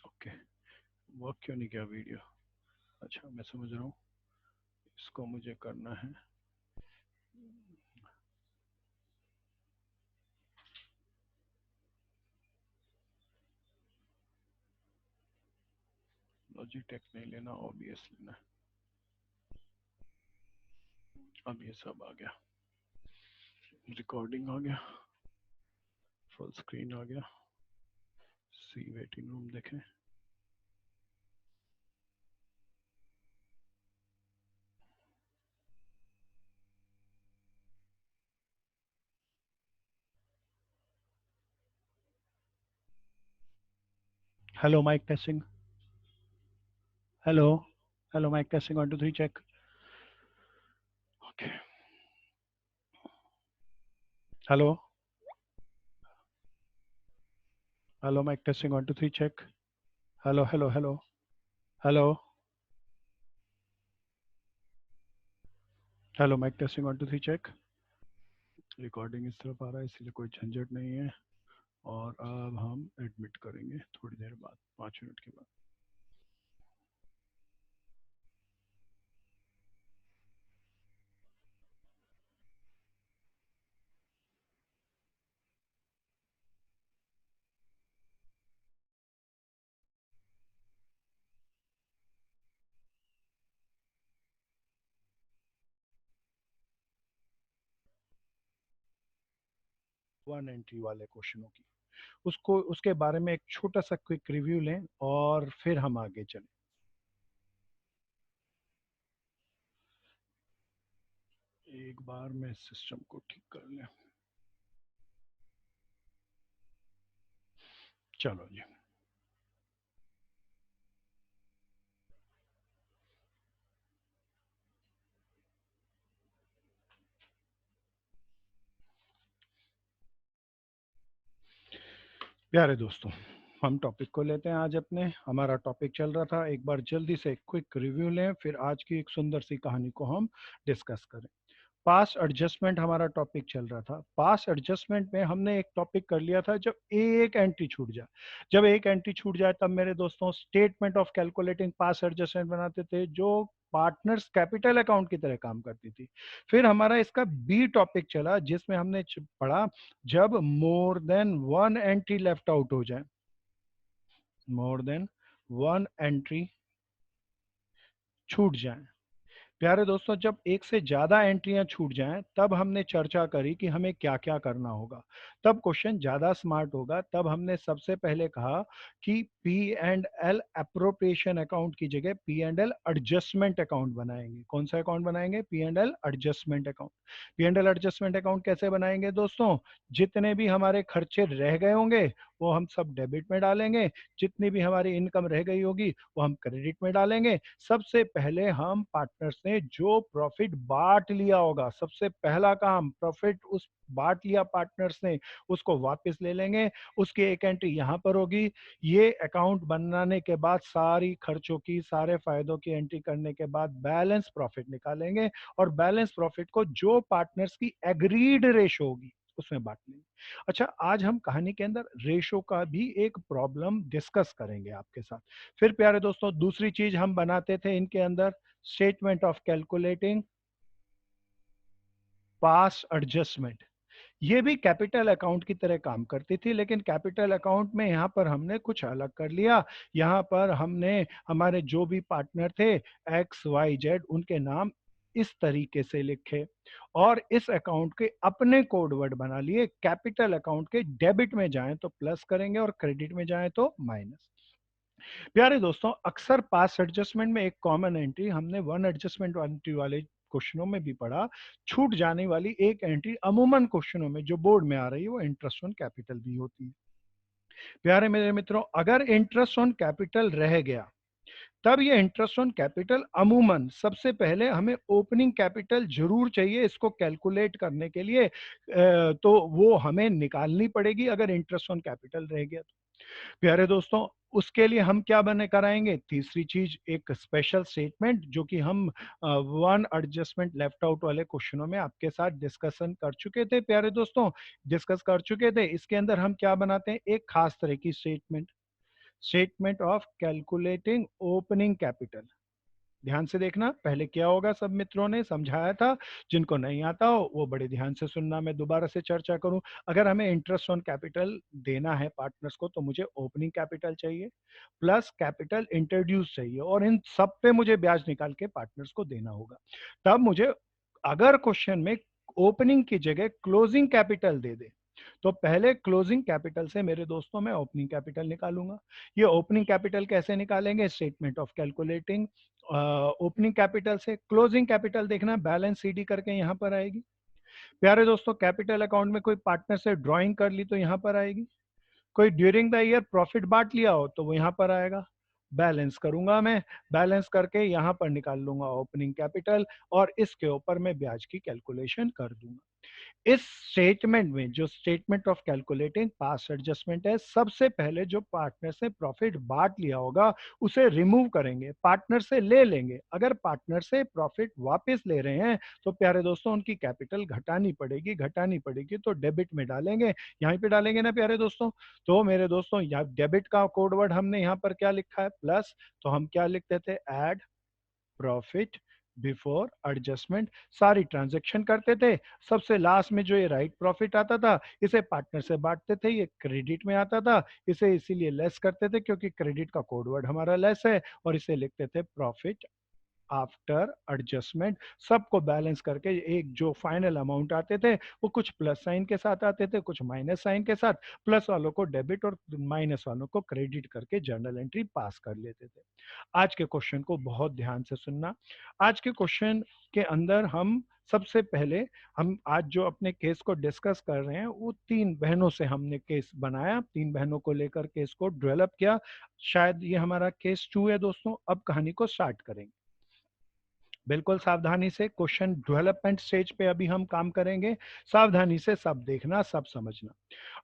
Okay, work क्यों नहीं किया वीडियो? अच्छा, मैं समझ रहा हूँ, इसको मुझे करना है। लॉजिटेक नहीं लेना, OBS लेना है। अब ये सब आ गया, रिकॉर्डिंग आ गया, फुल स्क्रीन आ गया। सी वेटिंग रूम देखें। Hello mic testing. Hello, hello mic testing, 1 2 3 check. Okay, hello, hello mic testing, 1 2 3 check. Hello hello hello hello, hello mic testing, 1 2 3 check. Recording इस तरफ आ रहा है, इसलिए कोई झंझट नहीं है। और अब हम एडमिट करेंगे थोड़ी देर बाद, 5 मिनट के बाद। 1 एंट्री वाले क्वेश्चनों की, उसको उसके बारे में एक छोटा सा क्विक रिव्यू लें और फिर हम आगे चलें। एक बार मैं सिस्टम को ठीक कर लें। चलो जी। प्यारे दोस्तों, हम टॉपिक को लेते हैं। आज अपने हमारा टॉपिक चल रहा था, एक बार जल्दी से क्विक रिव्यू लें, फिर आज की एक सुंदर सी कहानी को हम डिस्कस करें। पास एडजस्टमेंट हमारा टॉपिक चल रहा था। पास एडजस्टमेंट में हमने एक टॉपिक कर लिया था, जब एक एंट्री छूट जाए। जब एक एंट्री छूट जाए तब मेरे दोस्तों statement of calculating pass adjustment बनाते थे, जो पार्टनर्स कैपिटल अकाउंट की तरह काम करती थी। फिर हमारा इसका बी टॉपिक चला, जिसमें हमने पढ़ा जब more than one entry left out हो जाए। मोर देन वन एंट्री छूट जाए। प्यारे दोस्तों, जब एक से ज्यादा एंट्रियां छूट जाएं तब हमने चर्चा करी कि हमें क्या क्या करना होगा। तब क्वेश्चन ज्यादा स्मार्ट होगा। तब हमने सबसे पहले कहा कि P&L अप्रोप्रिएशन अकाउंट की जगह P&L एडजस्टमेंट अकाउंट बनाएंगे। कौन सा अकाउंट बनाएंगे? P&L adjustment account. P&L adjustment account कैसे बनाएंगे दोस्तों? जितने भी हमारे खर्चे रह गए होंगे वो हम सब डेबिट में डालेंगे, जितनी भी हमारी इनकम रह गई होगी वो हम क्रेडिट में डालेंगे। सबसे पहले हम पार्टनर्स ने जो प्रॉफिट बांट लिया होगा, सबसे पहला काम, प्रॉफिट उस बांट लिया पार्टनर्स ने, उसको वापस ले लेंगे। उसकी एक एंट्री यहां पर होगी। ये अकाउंट बनाने के बाद सारी खर्चों की, सारे फायदों की एंट्री करने के बाद बैलेंस प्रॉफिट निकालेंगे और बैलेंस प्रॉफिट को जो पार्टनर्स की एग्रीड रेशो होगी उसमें बांट लेंगे। अच्छा, आज हम कहानी के अंदर रेशो का भी एक प्रॉब्लम डिस्कस करेंगे आपके साथ। फिर प्यारे दोस्तों, दूसरी चीज हम बनाते थे इनके अंदर, statement of calculating pass adjustment. ये भी कैपिटल अकाउंट की तरह काम करती थी, लेकिन कैपिटल अकाउंट में यहाँ पर हमने कुछ अलग कर लिया। यहाँ पर हमने हमारे जो भी पार्टनर थे XYZ, उनके नाम इस तरीके से लिखे और इस अकाउंट के अपने कोड वर्ड बना लिए। कैपिटल अकाउंट के डेबिट में जाएं तो प्लस करेंगे और क्रेडिट में जाएं तो माइनस। प्यारे दोस्तों, अक्सर पास एडजस्टमेंट में एक कॉमन एंट्री हमने वन एडजस्टमेंट एंट्री वाले क्वेश्चनों में भी पढ़ा, छूट जाने वाली एक एंट्री अमूमन क्वेश्चनों में जो बोर्ड में आ रही है वो इंटरेस्ट ऑन कैपिटल भी होती है। प्यारे मेरे मित्रों, अगर इंटरेस्ट ऑन कैपिटल रह गया तब ये इंटरेस्ट ऑन कैपिटल अमूमन सबसे पहले हमें ओपनिंग कैपिटल जरूर चाहिए इसको कैलकुलेट करने के लिए, तो वो हमें निकालनी पड़ेगी अगर इंटरेस्ट ऑन कैपिटल रह गया तो। प्यारे दोस्तों, उसके लिए हम क्या बने कराएंगे, तीसरी चीज एक स्पेशल स्टेटमेंट जो कि हम वन एडजस्टमेंट लेफ्ट आउट वाले क्वेश्चनों में आपके साथ डिस्कशन कर चुके थे। प्यारे दोस्तों, डिस्कस कर चुके थे। इसके अंदर हम क्या बनाते हैं, एक खास तरह की statement, statement of calculating opening capital. ध्यान से देखना, पहले क्या होगा सब मित्रों ने समझाया था, जिनको नहीं आता हो वो बड़े ध्यान से सुनना, मैं दोबारा से चर्चा करूं। अगर हमें इंटरेस्ट ऑन कैपिटल देना है पार्टनर्स को, तो मुझे ओपनिंग कैपिटल चाहिए प्लस कैपिटल इंट्रोड्यूस चाहिए, और इन सब पे मुझे ब्याज निकाल के पार्टनर्स को देना होगा। तब मुझे, अगर क्वेश्चन में ओपनिंग की जगह क्लोजिंग कैपिटल दे दे, तो पहले क्लोजिंग कैपिटल से मेरे दोस्तों मैं ओपनिंग कैपिटल निकालूंगा। ये ओपनिंग कैपिटल कैसे निकालेंगे, statement of calculating opening capital से। क्लोजिंग कैपिटल देखना, बैलेंस सीडी करके यहां पर आएगी। प्यारे दोस्तों, कैपिटल अकाउंट में कोई पार्टनर से ड्राइंग कर ली तो यहां पर आएगी। कोई ड्यूरिंग द ईयर प्रॉफिट बांट लिया हो तो वो यहाँ पर आएगा। बैलेंस करूंगा मैं, बैलेंस करके यहाँ पर निकाल लूंगा ओपनिंग कैपिटल, और इसके ऊपर मैं ब्याज की कैलकुलेशन कर दूंगा। इस स्टेटमेंट में जो statement of calculating past adjustment है, सबसे पहले जो पार्टनर से प्रॉफिट बांट लिया होगा उसे रिमूव करेंगे, पार्टनर से ले लेंगे। अगर पार्टनर से प्रॉफिट वापस ले रहे हैं तो प्यारे दोस्तों उनकी कैपिटल घटानी पड़ेगी, घटानी पड़ेगी तो डेबिट में डालेंगे, यहीं पे डालेंगे ना प्यारे दोस्तों। तो मेरे दोस्तों, यहाँ डेबिट का कोड वर्ड हमने यहाँ पर क्या लिखा है, प्लस, तो हम क्या लिखते थे, ऐड प्रॉफिट बिफोर एडजस्टमेंट। सारी ट्रांजैक्शन करते थे, सबसे लास्ट में जो ये राइट प्रॉफिट आता था इसे पार्टनर से बांटते थे, ये क्रेडिट में आता था। इसे इसीलिए लेस करते थे क्योंकि क्रेडिट का कोड वर्ड हमारा लेस है, और इसे लिखते थे प्रॉफिट आफ्टर एडजस्टमेंट। सबको बैलेंस करके एक जो फाइनल अमाउंट आते थे वो कुछ प्लस साइन के साथ आते थे, कुछ माइनस साइन के साथ। प्लस वालों को डेबिट और माइनस वालों को क्रेडिट करके जर्नल एंट्री पास कर लेते थे। आज के क्वेश्चन को बहुत ध्यान से सुनना। आज के क्वेश्चन के अंदर हम सबसे पहले, हम आज जो अपने केस को डिस्कस कर रहे हैं वो तीन बहनों से हमने केस बनाया, तीन बहनों को लेकर केस को डेवलप किया। शायद ये हमारा केस 2 है दोस्तों। अब कहानी को स्टार्ट करेंगे, बिल्कुल सावधानी से। क्वेश्चन डेवलपमेंट स्टेज पे अभी हम काम करेंगे, सावधानी से सब देखना, सब समझना।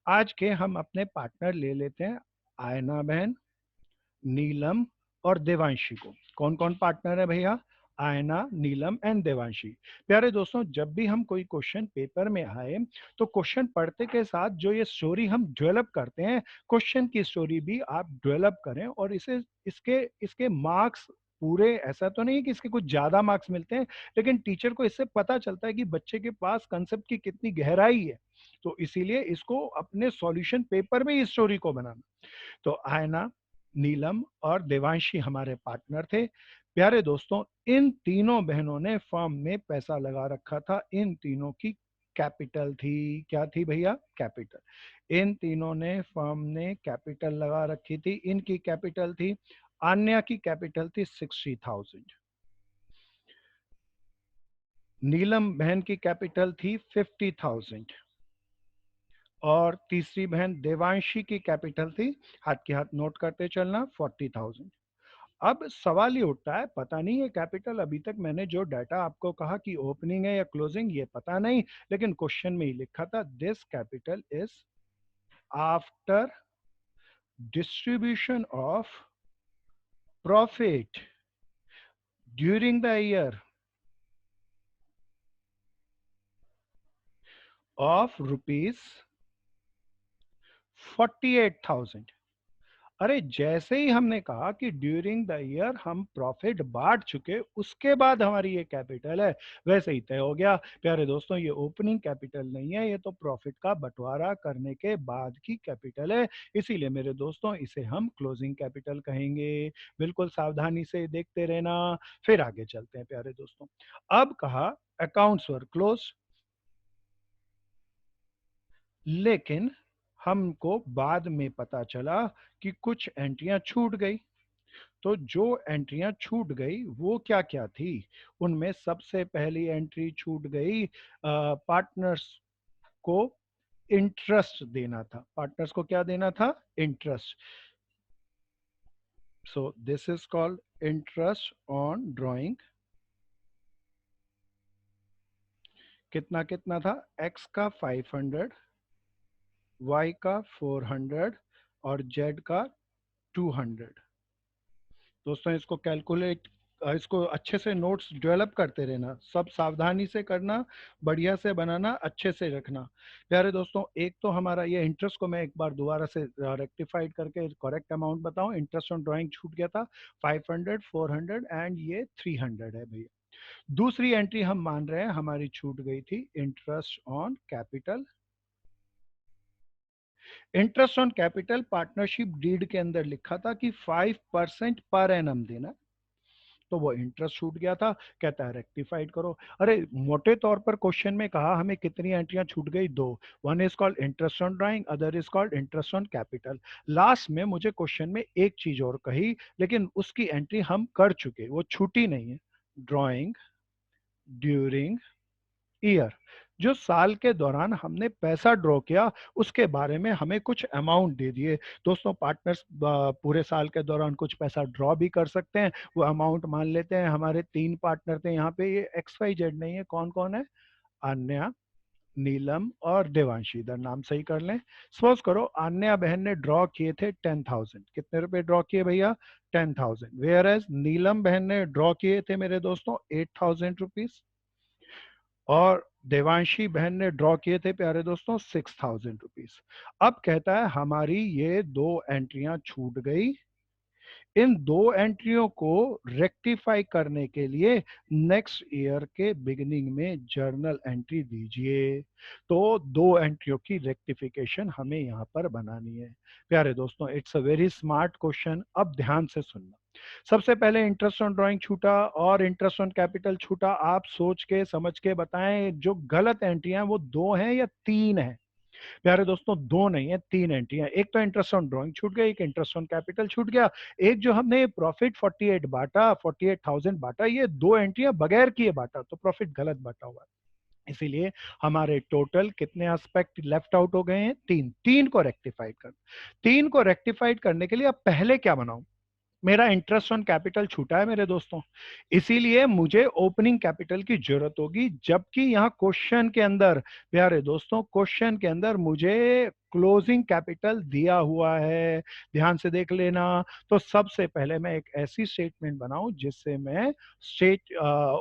आज के हम अपने पार्टनर ले लेते हैं, आयना बहन, नीलम और देवांशी को। कौन कौन पार्टनर है भैया, आयना, नीलम एंड देवांशी। प्यारे दोस्तों, जब भी हम कोई क्वेश्चन पेपर में आए तो क्वेश्चन पढ़ते के साथ जो ये स्टोरी हम डेवलप करते हैं, क्वेश्चन की स्टोरी भी आप डेवलप करें, और इसे, इसके इसके मार्क्स पूरे, ऐसा तो नहीं है कि इसके कुछ ज्यादा मार्क्स मिलते हैं, लेकिन टीचर को इससे पता चलता है कि बच्चे के पास कंसेप्ट की कितनी गहराई है। तो इसीलिए इसको अपने सॉल्यूशन पेपर में इस स्टोरी को बनाना। तो आयना, नीलम और देवांशी हमारे पार्टनर थे। प्यारे दोस्तों, इन तीनों बहनों ने फर्म में पैसा लगा रखा था। इन तीनों की कैपिटल थी, क्या थी भैया, कैपिटल। इन तीनों ने फर्म ने कैपिटल लगा रखी थी। इनकी कैपिटल थी, आन्या की कैपिटल थी 60,000, नीलम बहन की कैपिटल थी 50,000, और तीसरी बहन देवांशी की कैपिटल थी, हाथ के हाथ नोट करते चलना, 40,000। अब सवाल ये उठता है, पता नहीं है कैपिटल, अभी तक मैंने जो डाटा आपको कहा कि ओपनिंग है या क्लोजिंग ये पता नहीं, लेकिन क्वेश्चन में ही लिखा था this capital is after distribution of profit during the year of ₹48,000। अरे जैसे ही हमने कहा कि ड्यूरिंग द ईयर हम प्रॉफिट बांट चुके, उसके बाद हमारी ये कैपिटल है, वैसे ही तय हो गया। प्यारे दोस्तों, ये ओपनिंग कैपिटल नहीं है, ये तो प्रॉफिट का बंटवारा करने के बाद की कैपिटल है। इसीलिए मेरे दोस्तों इसे हम क्लोजिंग कैपिटल कहेंगे। बिल्कुल सावधानी से देखते रहना, फिर आगे चलते हैं प्यारे दोस्तों। अब कहा अकाउंट्स वर क्लोज, लेकिन हमको बाद में पता चला कि कुछ एंट्रियां छूट गई। तो जो एंट्रियां छूट गई वो क्या क्या थी, उनमें सबसे पहली एंट्री छूट गई, पार्टनर्स को इंटरेस्ट देना था। पार्टनर्स को क्या देना था, interest. So this is called interest on drawing. कितना कितना था, एक्स का 500, वाई का 400, और जेड का 200। दोस्तों इसको कैलकुलेट, इसको अच्छे से नोट्स डेवलप करते रहना, सब सावधानी से करना, बढ़िया से बनाना, अच्छे से रखना। प्यारे दोस्तों, एक तो हमारा ये इंटरेस्ट को मैं एक बार दोबारा से रेक्टिफाइड करके करेक्ट अमाउंट बताऊं। इंटरेस्ट ऑन ड्राइंग छूट गया था 500, 400 एंड ये 300 है भैया। दूसरी एंट्री हम मान रहे हैं हमारी छूट गई थी interest on capital. Interest on capital partnership deed के अंदर लिखा था कि 5% पर एनम देना, तो वो इंटरेस्ट छूट गया था। कहता है रेक्टिफाइड करो। अरे मोटे तौर पर क्वेश्चन में कहा हमें कितनी एंट्रियां छूट गई, दो। One is called interest on drawing, other is called interest on capital. Last में मुझे क्वेश्चन में एक चीज और कही, लेकिन उसकी एंट्री हम कर चुके, वो छूटी नहीं है। ड्राइंग ड्यूरिंग ईयर, जो साल के दौरान हमने पैसा ड्रॉ किया उसके बारे में हमें कुछ अमाउंट दे दिए। दोस्तों पार्टनर्स पूरे साल के दौरान कुछ पैसा ड्रॉ भी कर सकते हैं। वो अमाउंट मान लेते हैं, हमारे 3 पार्टनर थे यहाँ पे, ये एक्स वाई जेड नहीं है, कौन कौन है, आन्या, नीलम और देवांशी। इधर नाम सही कर लें। सपोज करो आन्या बहन ने ड्रॉ किए थे 10,000। कितने रुपए ड्रॉ किए भैया, 10,000। वेयर एज नीलम बहन ने ड्रॉ किए थे मेरे दोस्तों 8,000 रुपीज, और देवांशी बहन ने ड्रॉ किए थे प्यारे दोस्तों 6,000 रुपीज। अब कहता है हमारी ये दो एंट्रियां छूट गई, इन दो एंट्रियों को रेक्टिफाई करने के लिए नेक्स्ट ईयर के बिगिनिंग में जर्नल एंट्री दीजिए। तो दो एंट्रियों की रेक्टिफिकेशन हमें यहाँ पर बनानी है। प्यारे दोस्तों, it's a very smart question, अब ध्यान से सुनना। सबसे पहले इंटरेस्ट ऑन ड्राइंग छूटा और इंटरेस्ट ऑन कैपिटल छूटा। आप सोच के समझ के बताएं जो गलत एंट्री हैं वो दो हैं या तीन हैं। प्यारे दोस्तों, दो नहीं है, तीन एंट्री है। एक तो इंटरेस्ट ऑन ड्राइंग छूट गया, एक इंटरेस्ट ऑन कैपिटल छूट गया, एक जो हमने प्रॉफिट 48 बांटा, 48,000 बांटा, ये दो एंट्रियां बगैर किए बांटा, तो प्रॉफिट गलत बांटा हुआ। इसीलिए हमारे टोटल कितने एस्पेक्ट लेफ्ट आउट हो गए हैं, तीन। तीन को रेक्टिफाइड कर, तीन को रेक्टिफाइड करने के लिए अब पहले क्या बनाऊं, मेरा इंटरेस्ट ऑन कैपिटल छूटा है मेरे दोस्तों, इसीलिए मुझे ओपनिंग कैपिटल की जरूरत होगी। जबकि यहां क्वेश्चन के अंदर, प्यारे दोस्तों, क्वेश्चन के अंदर मुझे क्लोजिंग कैपिटल दिया हुआ है, ध्यान से देख लेना। तो सबसे पहले मैं एक ऐसी स्टेटमेंट बनाऊं जिससे मैं स्टेट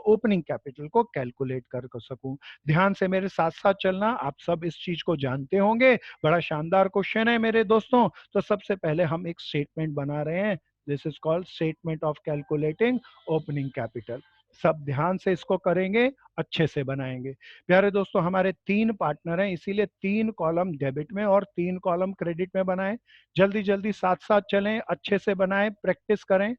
ओपनिंग कैपिटल को कैलकुलेट कर सकूं। ध्यान से मेरे साथ साथ चलना, आप सब इस चीज को जानते होंगे, बड़ा शानदार क्वेश्चन है मेरे दोस्तों। तो सबसे पहले हम एक स्टेटमेंट बना रहे हैं, this is called statement of calculating opening capital. सब ध्यान से इसको करेंगे, अच्छे से बनाएंगे। प्यारे दोस्तों, हमारे तीन पार्टनर हैं, इसीलिए तीन कॉलम डेबिट में और तीन कॉलम क्रेडिट में बनाएं। जल्दी जल्दी साथ साथ चलें, अच्छे से बनाएं, प्रैक्टिस करें।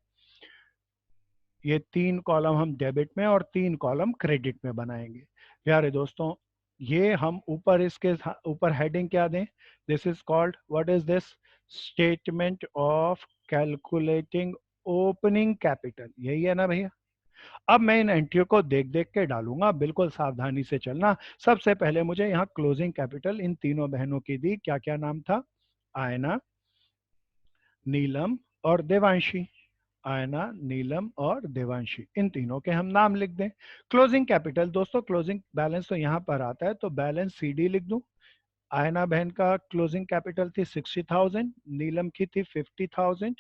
ये तीन कॉलम हम डेबिट में और तीन कॉलम क्रेडिट में बनाएंगे। प्यारे दोस्तों, ये हम ऊपर इसके ऊपर हेडिंग क्या दें, this is called, what is this, statement of calculating opening capital, यही है ना भैया। अब मैं इन एंट्रियों को देख देख के डालूंगा, बिल्कुल सावधानी से चलना। सबसे पहले मुझे यहाँ क्लोजिंग कैपिटल इन तीनों बहनों की दी, क्या क्या नाम था, आयना, नीलम और देवांशी। आयना, नीलम और देवांशी, इन तीनों के हम नाम लिख दें। क्लोजिंग कैपिटल दोस्तों, क्लोजिंग बैलेंस तो यहाँ पर आता है, तो बैलेंस सीडी लिख दूं। आयना बहन का क्लोजिंग कैपिटल थी 60,000, नीलम की थी 50,000,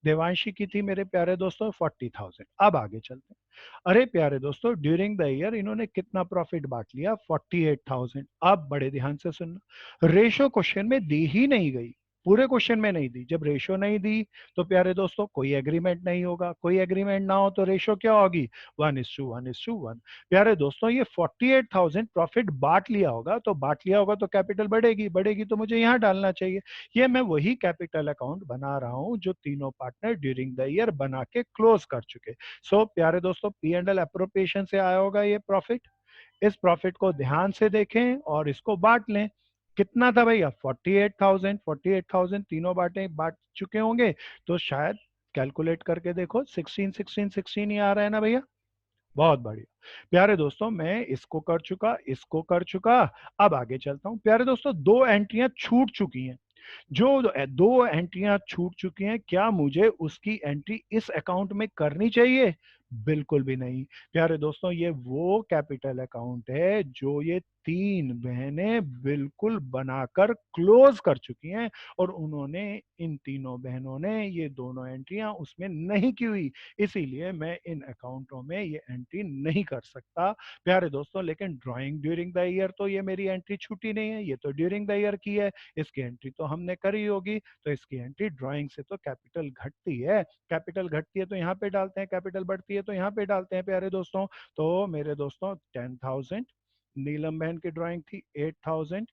देवांशी की थी मेरे प्यारे दोस्तों 40,000। अब आगे चलते हैं। अरे प्यारे दोस्तों, ड्यूरिंग द ईयर इन्होंने कितना प्रॉफिट बांट लिया, 48,000। अब बड़े ध्यान से सुनना, रेशो क्वेश्चन में दी ही नहीं गई, पूरे क्वेश्चन में नहीं दी। जब रेशो नहीं दी तो प्यारे दोस्तों कोई एग्रीमेंट नहीं होगा, कोई एग्रीमेंट ना हो तो रेशो क्या होगी, 1:1:1। प्यारे दोस्तों, ये 48,000 प्रॉफिट बांट लिया होगा, तो बांट लिया होगा तो कैपिटल बढ़ेगी, बढ़ेगी तो मुझे यहाँ डालना चाहिए। ये मैं वही कैपिटल अकाउंट बना रहा हूँ जो तीनों पार्टनर ड्यूरिंग द ईयर बना के क्लोज कर चुके। सो प्यारे दोस्तों, पी एंड एल अप्रोप्रिएशन से आया होगा ये प्रॉफिट। इस प्रॉफिट को ध्यान से देखें और इसको बांट लें। कितना था भैया, 48,000। 48,000 तीनों बांट चुके होंगे, तो शायद कैलकुलेट करके देखो, 16 16 16 ही आ रहा है ना भैया। बहुत बढ़िया प्यारे दोस्तों, मैं इसको कर चुका, इसको कर चुका। अब आगे चलता हूं। प्यारे दोस्तों, दो एंट्रियां छूट चुकी हैं। जो दो एंट्रियां छूट चुकी हैं, क्या मुझे उसकी एंट्री इस अकाउंट में करनी चाहिए, बिल्कुल भी नहीं। प्यारे दोस्तों, ये वो कैपिटल अकाउंट है जो ये तीन बहनें बिल्कुल बनाकर क्लोज कर चुकी हैं और उन्होंने इन तीनों बहनों ने ये दोनों एंट्रियां उसमें नहीं की हुई, इसीलिए मैं इन अकाउंटों में ये एंट्री नहीं कर सकता प्यारे दोस्तों। लेकिन ड्राइंग ड्यूरिंग द ईयर तो ये मेरी एंट्री छूटी नहीं है, ये तो ड्यूरिंग द ईयर की है, इसकी एंट्री तो हमने करी होगी, तो इसकी एंट्री ड्राइंग से तो कैपिटल घटती है, कैपिटल घटती है तो यहाँ पे डालते हैं, कैपिटल बढ़ती है तो यहाँ पे डालते हैं प्यारे दोस्तों। तो मेरे दोस्तों 10,000, नीलम बहन की ड्राइंग थी 8,000,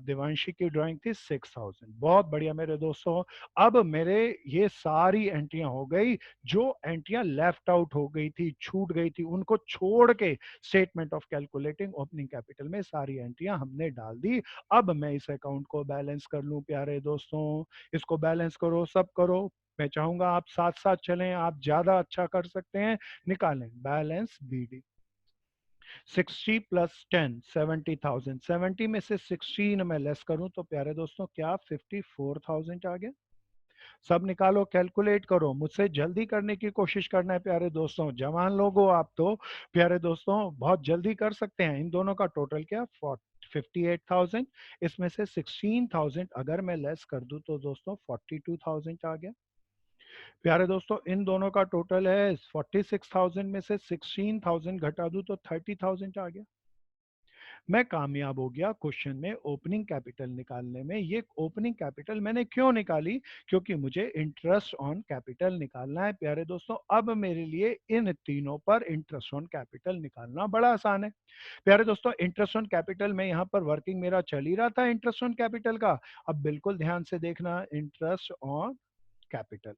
देवांशी की ड्राइंग थी 6,000। बहुत बढ़िया मेरे दोस्तों। अब मेरे ये सारी एंट्रियां हो गई, जो एंट्रियां लेफ्ट आउट हो गई थी, छूट गई थी, उनको छोड़ के statement of calculating opening capital में सारी एंट्रियां हमने डाल दी। अब मैं इस अकाउंट को बैलेंस कर लूं प्यारे दोस्तों, इसको बैलेंस करो, सब करो। मैं चाहूंगा आप साथ साथ चलें, आप ज्यादा अच्छा कर सकते हैं। निकालें बैलेंस बीडी। 60 प्लस 10 70,000, 70 में से 16 मैं लेस करूं तो प्यारे दोस्तों क्या 54,000 आ गया। सब निकालो, कैलकुलेट करो, मुझसे जल्दी करने की कोशिश करना है प्यारे दोस्तों, जवान लोग हो आप तो प्यारे दोस्तों, बहुत जल्दी कर सकते हैं। इन दोनों का टोटल क्या 58,000, इसमें से 16,000 अगर मैं लेस कर दूं तो दोस्तों 42,000 आ गया। प्यारे दोस्तों इन दोनों का टोटल है 46,000, में से 16,000 घटा दूं तो 30,000 आ गया। मैं कामयाब हो गया क्वेश्चन में ओपनिंग कैपिटल निकालने में। ये ओपनिंग कैपिटल मैंने क्यों निकाली, क्योंकि मुझे इंटरेस्ट ऑन कैपिटल निकालना है प्यारे दोस्तों। अब मेरे लिए इन तीनों पर इंटरेस्ट ऑन कैपिटल निकालना बड़ा आसान है प्यारे दोस्तों। इंटरेस्ट ऑन कैपिटल में यहाँ पर वर्किंग मेरा चल ही रहा था इंटरेस्ट ऑन कैपिटल का। अब बिल्कुल ध्यान से देखना, इंटरेस्ट ऑन कैपिटल।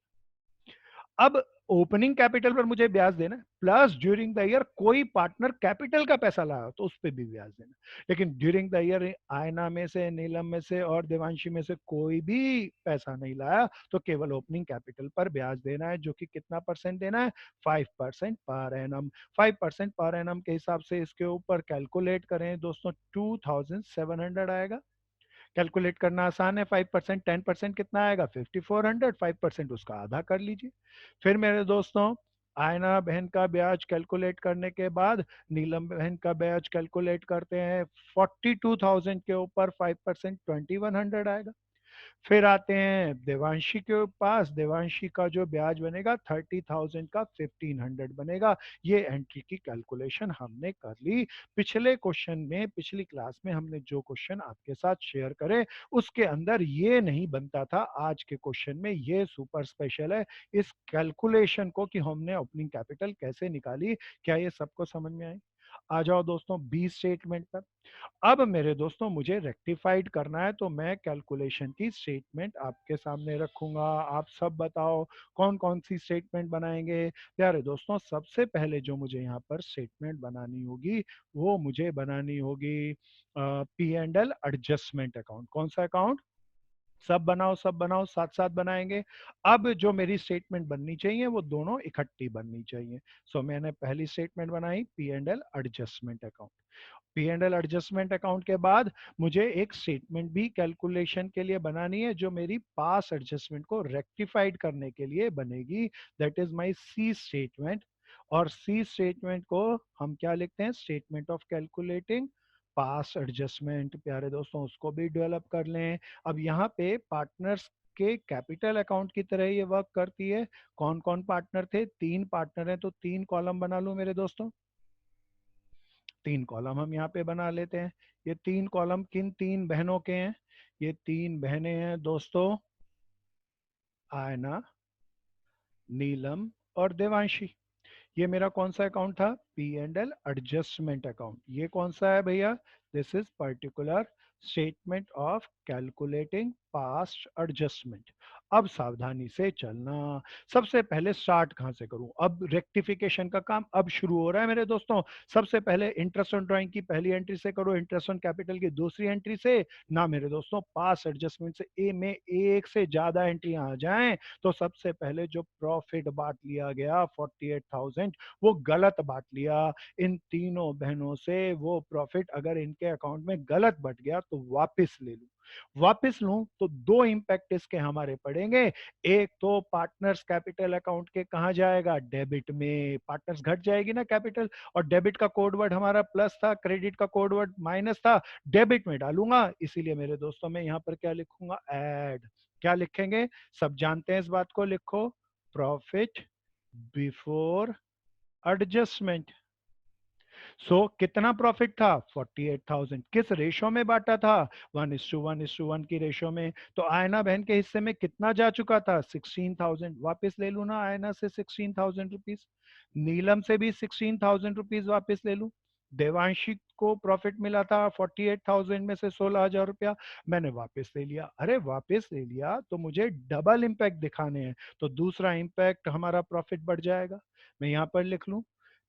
अब ओपनिंग कैपिटल पर मुझे ब्याज देना है, प्लस ड्यूरिंग द ईयर कोई पार्टनर कैपिटल का पैसा लाया तो उस पर भी ब्याज देना। लेकिन ड्यूरिंग द ईयर आयना में से, नीलम में से और देवांशी में से कोई भी पैसा नहीं लाया, तो केवल ओपनिंग कैपिटल पर ब्याज देना है, जो कि कितना परसेंट देना है 5% पर एनम। 5% पर एनम के हिसाब से इसके ऊपर कैलकुलेट करें दोस्तों 2,700 आएगा। कैलकुलेट करना आसान है, 5%, 10% कितना आएगा 5,400, 5% उसका आधा कर लीजिए। फिर मेरे दोस्तों आयना बहन का ब्याज कैलकुलेट करने के बाद नीलम बहन का ब्याज कैलकुलेट करते हैं, 42,000 के ऊपर 5% 2,100 आएगा। फिर आते हैं देवांशी के पास, देवांशी का जो ब्याज बनेगा 30,000 का 1,500 बनेगा। ये एंट्री की कैलकुलेशन हमने कर ली। पिछले क्वेश्चन में, पिछली क्लास में हमने जो क्वेश्चन आपके साथ शेयर करे उसके अंदर ये नहीं बनता था, आज के क्वेश्चन में ये सुपर स्पेशल है। इस कैलकुलेशन को कि हमने ओपनिंग कैपिटल कैसे निकाली, क्या ये सबको समझ में आई? आ जाओ दोस्तों बी स्टेटमेंट पर। अब मेरे दोस्तों मुझे रेक्टिफाइड करना है, तो मैं कैलकुलेशन की स्टेटमेंट आपके सामने रखूंगा। आप सब बताओ कौन कौन सी स्टेटमेंट बनाएंगे प्यारे दोस्तों। सबसे पहले जो मुझे यहाँ पर स्टेटमेंट बनानी होगी वो मुझे बनानी होगी P and L adjustment account. कौन सा अकाउंट? सब बनाओ, सब बनाओ, साथ साथ बनाएंगे। अब जो मेरी स्टेटमेंट बननी चाहिए वो दोनों इकट्ठी बननी चाहिए। सो मैंने पहली स्टेटमेंट बनाई P and L adjustment account. P and L adjustment account के बाद मुझे एक स्टेटमेंट भी कैलकुलेशन के लिए बनानी है, जो मेरी पास एडजस्टमेंट को रेक्टिफाइड करने के लिए बनेगी। That is my C statement. और सी स्टेटमेंट को हम क्या लिखते हैं? Statement of calculating pass adjustment. प्यारे दोस्तों उसको भी डेवलप कर लें। अब यहाँ पे पार्टनर्स के कैपिटल अकाउंट की तरह ये वर्क करती है। कौन कौन पार्टनर थे? तीन पार्टनर हैं, तो तीन कॉलम बना लूं मेरे दोस्तों। तीन कॉलम हम यहाँ पे बना लेते हैं। ये तीन कॉलम किन तीन बहनों के हैं? ये तीन बहनें हैं दोस्तों, आयना, नीलम और देवांशी। ये मेरा कौन सा अकाउंट था? P and L adjustment account. ये कौन सा है भैया? This is particular statement of calculating past adjustment. अब सावधानी से चलना। सबसे पहले स्टार्ट कहां से करूं? अब रेक्टिफिकेशन का काम अब शुरू हो रहा है मेरे दोस्तों। सबसे पहले इंटरेस्ट ऑन ड्राइंग की पहली एंट्री से करो, इंटरेस्ट ऑन कैपिटल की दूसरी एंट्री से ना मेरे दोस्तों। पास एडजस्टमेंट से ए में एक से ज्यादा एंट्रियां आ जाएं तो सबसे पहले जो प्रॉफिट बांट लिया गया 48,000, वो गलत बांट लिया। इन तीनों बहनों से वो प्रॉफिट अगर इनके अकाउंट में गलत बट गया तो वापस ले लूं। वापस लूं तो दो इंपैक्ट इसके हमारे पड़ेंगे। एक तो पार्टनर्स कैपिटल अकाउंट के कहाँ जाएगा, डेबिट में, पार्टनर्स घट जाएगी ना कैपिटल, और डेबिट का कोड वर्ड हमारा प्लस था, क्रेडिट का कोड वर्ड माइनस था, डेबिट में डालूंगा। इसीलिए मेरे दोस्तों मैं यहाँ पर क्या लिखूंगा, ऐड। क्या लिखेंगे, सब जानते हैं इस बात को, लिखो प्रॉफिट बिफोर एडजस्टमेंट। कितना प्रॉफिट था, 48,000। किस रेशो में बांटा था, 1:1:1 की रेशो में। तो आयना बहन के हिस्से में कितना जा चुका था, 16,000। वापस ले लू ना आयना से 16,000 रुपीज, नीलम से भी 16,000 रुपीज वापस ले लू। देवांशी को प्रॉफिट मिला था 48,000 में से 16,000 रुपया, मैंने वापस ले लिया। अरे वापस ले लिया तो मुझे डबल इंपैक्ट दिखाने हैं, तो दूसरा इंपैक्ट हमारा प्रॉफिट बढ़ जाएगा। मैं यहाँ पर लिख लूं।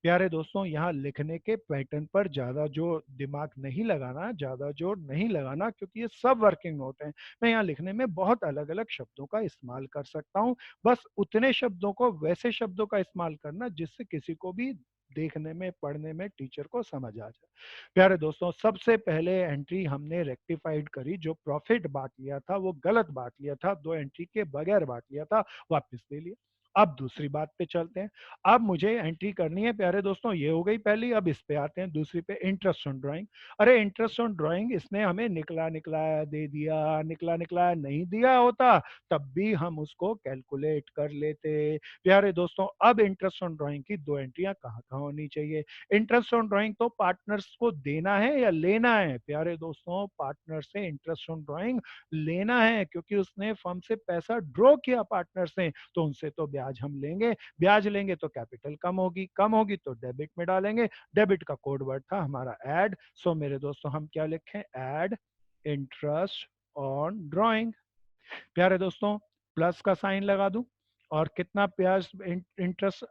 प्यारे दोस्तों, यहाँ लिखने के पैटर्न पर ज्यादा जो दिमाग नहीं लगाना, ज्यादा जोर नहीं लगाना, क्योंकि ये सब वर्किंग नोट हैं। मैं यहाँ लिखने में बहुत अलग अलग शब्दों का इस्तेमाल कर सकता हूँ, बस उतने शब्दों को, वैसे शब्दों का इस्तेमाल करना जिससे किसी को भी देखने में, पढ़ने में टीचर को समझ आ जाए। प्यारे दोस्तों, सबसे पहले एंट्री हमने रेक्टिफाइड करी, जो प्रॉफिट बांट लिया था वो गलत बांट लिया था, दो एंट्री के बगैर बांट लिया था, वापस ले लिया। अब दूसरी बात पे चलते हैं। अब मुझे एंट्री करनी है प्यारे दोस्तों, ये हो गई पहली। अब इस पे आते हैं दूसरी पे, इंटरेस्ट ऑन ड्राइंग। अरे इंटरेस्ट ऑन ड्राइंग इसने हमें निकला निकलाया दे दिया, निकला निकलाया नहीं दिया होता तब भी हम उसको कैलकुलेट कर लेते। प्यारे दोस्तों, अब इंटरेस्ट ऑन ड्राइंग की दो एंट्रियां कहाँ कहाँ होनी चाहिए। इंटरेस्ट ऑन ड्राइंग तो पार्टनर्स को देना है या लेना है, प्यारे दोस्तों पार्टनर से इंटरेस्ट ऑन ड्राइंग लेना है, क्योंकि उसने फर्म से पैसा ड्रॉ किया पार्टनर से, तो उनसे तो ब्याज हम लेंगे। ब्याज लेंगे तो कैपिटल कम होगी, कम होगी तो डेबिट में डालेंगे। डेबिट का कोड वर्ड था हमारा ऐड। सो मेरे दोस्तों हम क्या लिखें, ऐड इंटरेस्ट ऑन ड्राइंग। प्यारे दोस्तों, प्लस का साइन लगा दूं, और कितना ब्याज इंटरेस्ट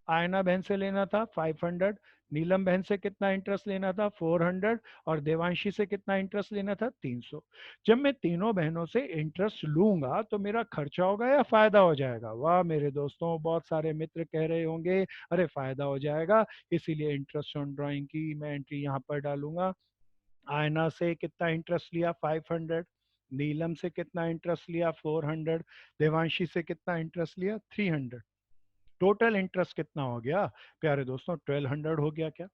आयना बहन से लेना था, 500। नीलम बहन से कितना इंटरेस्ट लेना था, 400। और देवांशी से कितना इंटरेस्ट लेना था, 300। जब मैं तीनों बहनों से इंटरेस्ट लूंगा तो मेरा खर्चा होगा या फायदा हो जाएगा। वाह मेरे दोस्तों, बहुत सारे मित्र कह रहे होंगे अरे फायदा हो जाएगा, इसीलिए इंटरेस्ट ऑन ड्राइंग की मैं एंट्री यहाँ पर डालूंगा। आयना से कितना इंटरेस्ट लिया, 500। नीलम से कितना इंटरेस्ट लिया, 400। देवांशी से कितना इंटरेस्ट लिया, 300। टोटल इंटरेस्ट कितना हो गया प्यारे दोस्तों, 1200 हो गया क्या।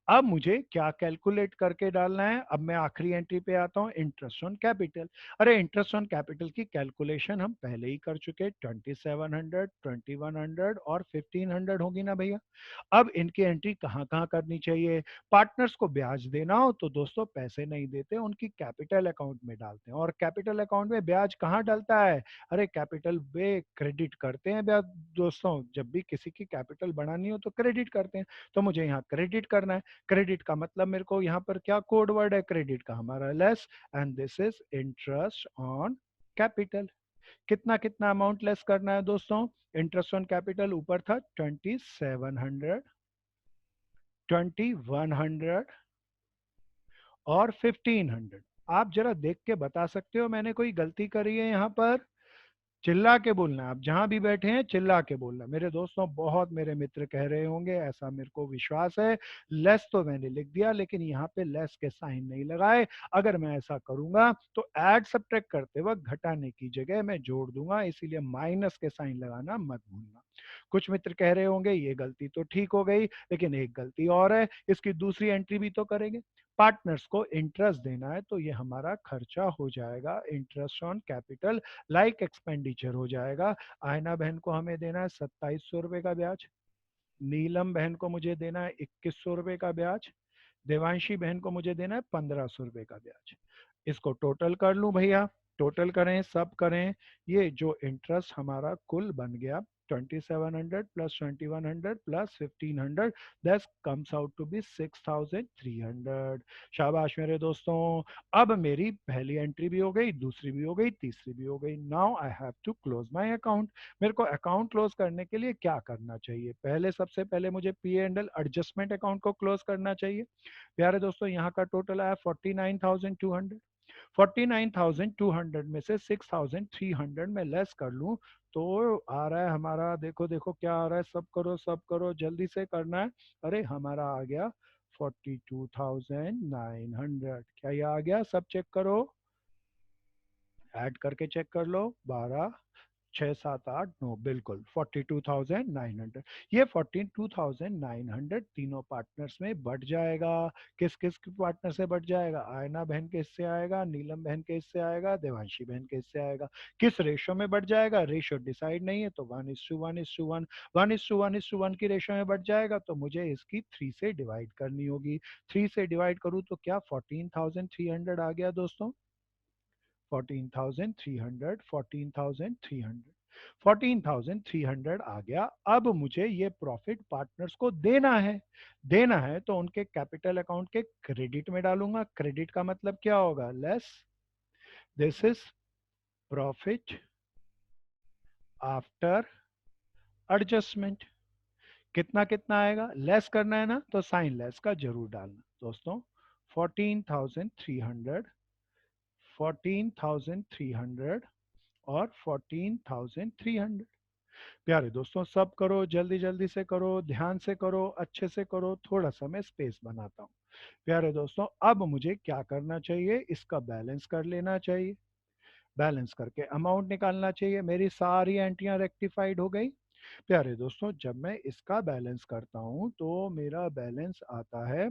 अब मुझे क्या कैलकुलेट करके डालना है, अब मैं आखिरी एंट्री पे आता हूँ, इंटरेस्ट ऑन कैपिटल। अरे इंटरेस्ट ऑन कैपिटल की कैलकुलेशन हम पहले ही कर चुके, 2700, 2100 और 1500 होगी ना भैया। अब इनकी एंट्री कहाँ कहाँ करनी चाहिए। पार्टनर्स को ब्याज देना हो तो दोस्तों पैसे नहीं देते, उनकी कैपिटल अकाउंट में डालते हैं। और कैपिटल अकाउंट में ब्याज कहाँ डलता है, अरे कैपिटल पे क्रेडिट करते हैं ब्याज। दोस्तों जब भी किसी की कैपिटल बढ़ानी हो तो क्रेडिट करते हैं, तो मुझे यहाँ क्रेडिट करना है। क्रेडिट का मतलब मेरे को यहाँ पर क्या कोड वर्ड है, क्रेडिट का हमारा less, and this is interest on capital. कितना कितना अमाउंट लेस करना है दोस्तों, इंटरेस्ट ऑन कैपिटल ऊपर था 2700, 2100 और 1500। आप जरा देख के बता सकते हो मैंने कोई गलती करी है यहाँ पर, चिल्ला के बोलना है। आप जहां भी बैठे हैं चिल्ला के बोलना। मेरे दोस्तों बहुत मेरे मित्र कह रहे होंगे, ऐसा मेरे को विश्वास है, लेस तो मैंने लिख दिया लेकिन यहाँ पे लेस के साइन नहीं लगाए। अगर मैं ऐसा करूंगा तो ऐड सब्ट्रैक्ट करते वक्त घटाने की जगह मैं जोड़ दूंगा, इसीलिए माइनस के साइन लगाना मत भूलना। कुछ मित्र कह रहे होंगे ये गलती तो ठीक हो गई, लेकिन एक गलती और है, इसकी दूसरी एंट्री भी तो करेंगे। पार्टनर्स को इंटरेस्ट देना है तो ये हमारा खर्चा हो जाएगा, interest on capital like expenditure हो जाएगा। आयना बहन को हमें देना है 2700 रुपए का ब्याज, नीलम बहन को मुझे देना है 2100 रुपए का ब्याज, देवांशी बहन को मुझे देना है 1500 रुपए का ब्याज। इसको टोटल कर लूं भैया, टोटल करें, सब करें, ये जो इंटरेस्ट हमारा कुल बन गया 2700 plus 2100 plus 1500, that comes out to be 6300। शाबाश मेरे दोस्तों। अब मेरी पहली एंट्री भी हो गई, दूसरी भी हो गई, तीसरी भी हो गई। Now I have to close my account. मेरे को अकाउंट क्लोज करने के लिए क्या करना चाहिए, पहले सबसे पहले मुझे P and L adjustment account को क्लोज करना चाहिए। प्यारे दोस्तों यहाँ का टोटल आया 49,200। 49,200 में से 6,300 में लेस कर लूं तो आ रहा है हमारा, देखो देखो क्या आ रहा है, सब करो जल्दी से करना है। अरे हमारा आ गया 42,900। क्या ये आ गया, सब चेक करो। ऐड करके चेक कर लो, 12, 6, 7, 8, 9, बिल्कुल 42,900। ये 42,900 तीनों पार्टनर्स में बढ़ जाएगा। किस किस के पार्टनर से बढ़ जाएगा? आयना बहन के हिस्से आएगा, नीलम बहन के हिस्से आएगा, देवांशी बहन के हिस्से आएगा। किस रेशो में बढ़ जाएगा? रेशो डिसाइड नहीं है, तो 1:1:1, 1:1:1 की रेशो में बढ़ जाएगा, तो मुझे इसकी 3 से डिवाइड करनी होगी। 3 से डिवाइड करूँ तो क्या 14,300 आ गया दोस्तों? 14,300, 14,300, 14,300 आ गया। अब मुझे ये प्रॉफिट पार्टनर्स को देना है। देना है तो उनके कैपिटल अकाउंट के क्रेडिट में डालूंगा। क्रेडिट का मतलब क्या होगा? Less, this is profit after adjustment. कितना कितना आएगा? लेस करना है ना, तो साइन लेस का जरूर डालना दोस्तों। 14,300, 14,300 और 14,300। प्यारे दोस्तों, सब करो, जल्दी जल्दी से करो, ध्यान से करो, अच्छे से करो, थोड़ा सा मैं स्पेस बनाता हूँ। प्यारे दोस्तों, अब मुझे क्या करना चाहिए? इसका बैलेंस कर लेना चाहिए। बैलेंस करके अमाउंट निकालना चाहिए। मेरी सारी एंट्रियां रेक्टिफाइड हो गई। प्यारे दोस्तों, जब मैं इसका बैलेंस करता हूँ तो मेरा बैलेंस आता है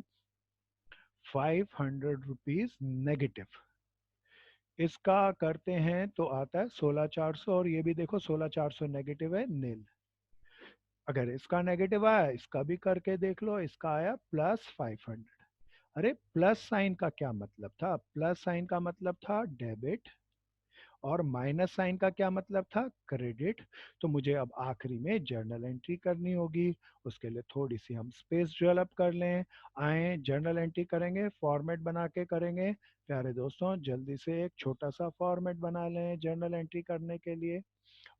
500 रुपीज नेगेटिव। इसका करते हैं तो आता है 16,400, और ये भी देखो 16,400 नेगेटिव है, नील। अगर इसका नेगेटिव आया, इसका भी करके देख लो, इसका आया +500। अरे, प्लस साइन का क्या मतलब था? प्लस साइन का मतलब था डेबिट, और माइनस साइन का क्या मतलब था? क्रेडिट। तो मुझे अब आखिरी में जर्नल एंट्री करनी होगी। उसके लिए थोड़ी सी हम स्पेस डेवलप कर लें। आए, जर्नल एंट्री करेंगे, फॉर्मेट बना के करेंगे। प्यारे दोस्तों, जल्दी से एक छोटा सा फॉर्मेट बना लें जर्नल एंट्री करने के लिए।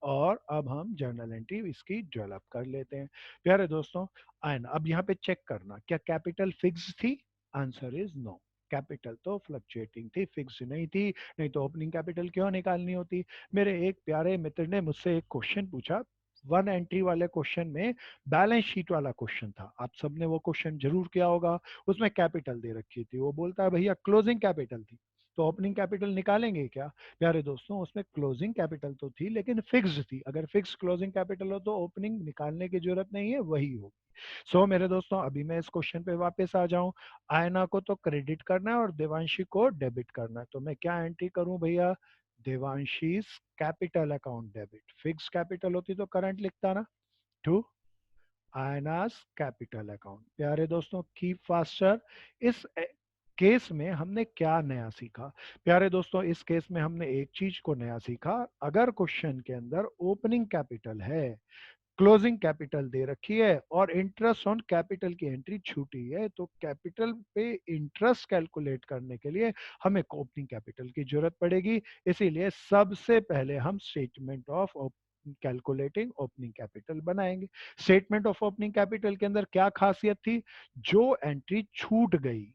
और अब हम जर्नल एंट्री इसकी डेवलप कर लेते हैं। प्यारे दोस्तों, आए ना, अब यहाँ पे चेक करना, क्या कैपिटल फिक्स थी? Answer is no. कैपिटल तो फ्लक्चुएटिंग थी, फिक्स नहीं थी। नहीं तो ओपनिंग कैपिटल क्यों निकालनी होती? मेरे एक प्यारे मित्र ने मुझसे एक क्वेश्चन पूछा, वन एंट्री वाले क्वेश्चन में, बैलेंस शीट वाला क्वेश्चन था। आप सबने वो क्वेश्चन जरूर किया होगा। उसमें कैपिटल दे रखी थी, वो बोलता है भैया क्लोजिंग कैपिटल थी, तो ओपनिंग कैपिटल निकालेंगे क्या? प्यारे दोस्तों, उसमें क्लोजिंग कैपिटल तो थी लेकिन फिक्स्ड थी। अगर फिक्स क्लोजिंग कैपिटल हो तो ओपनिंग निकालने की जरूरत नहीं है, वही हो। मेरे दोस्तों, अभी मैं इस क्वेश्चन पे वापस आ जाऊं। आयना को तो क्रेडिट करना है और देवांशी को डेबिट करना है, तो मैं क्या एंट्री करूं भैया? Devanshi capital account debit. Fix capital होती तो करंट लिखता ना, टू आयनास कैपिटल अकाउंट। प्यारे दोस्तों, कीप फास्टर। इस केस में हमने क्या नया सीखा? प्यारे दोस्तों, इस केस में हमने एक चीज को नया सीखा। अगर क्वेश्चन के अंदर ओपनिंग कैपिटल है, क्लोजिंग कैपिटल दे रखी है और इंटरेस्ट ऑन कैपिटल की एंट्री छूटी है, तो कैपिटल पे इंटरेस्ट कैलकुलेट करने के लिए हमें ओपनिंग कैपिटल की जरूरत पड़ेगी। इसीलिए सबसे पहले हम statement of calculating opening capital बनाएंगे। स्टेटमेंट ऑफ ओपनिंग कैपिटल के अंदर क्या खासियत थी? जो एंट्री छूट गई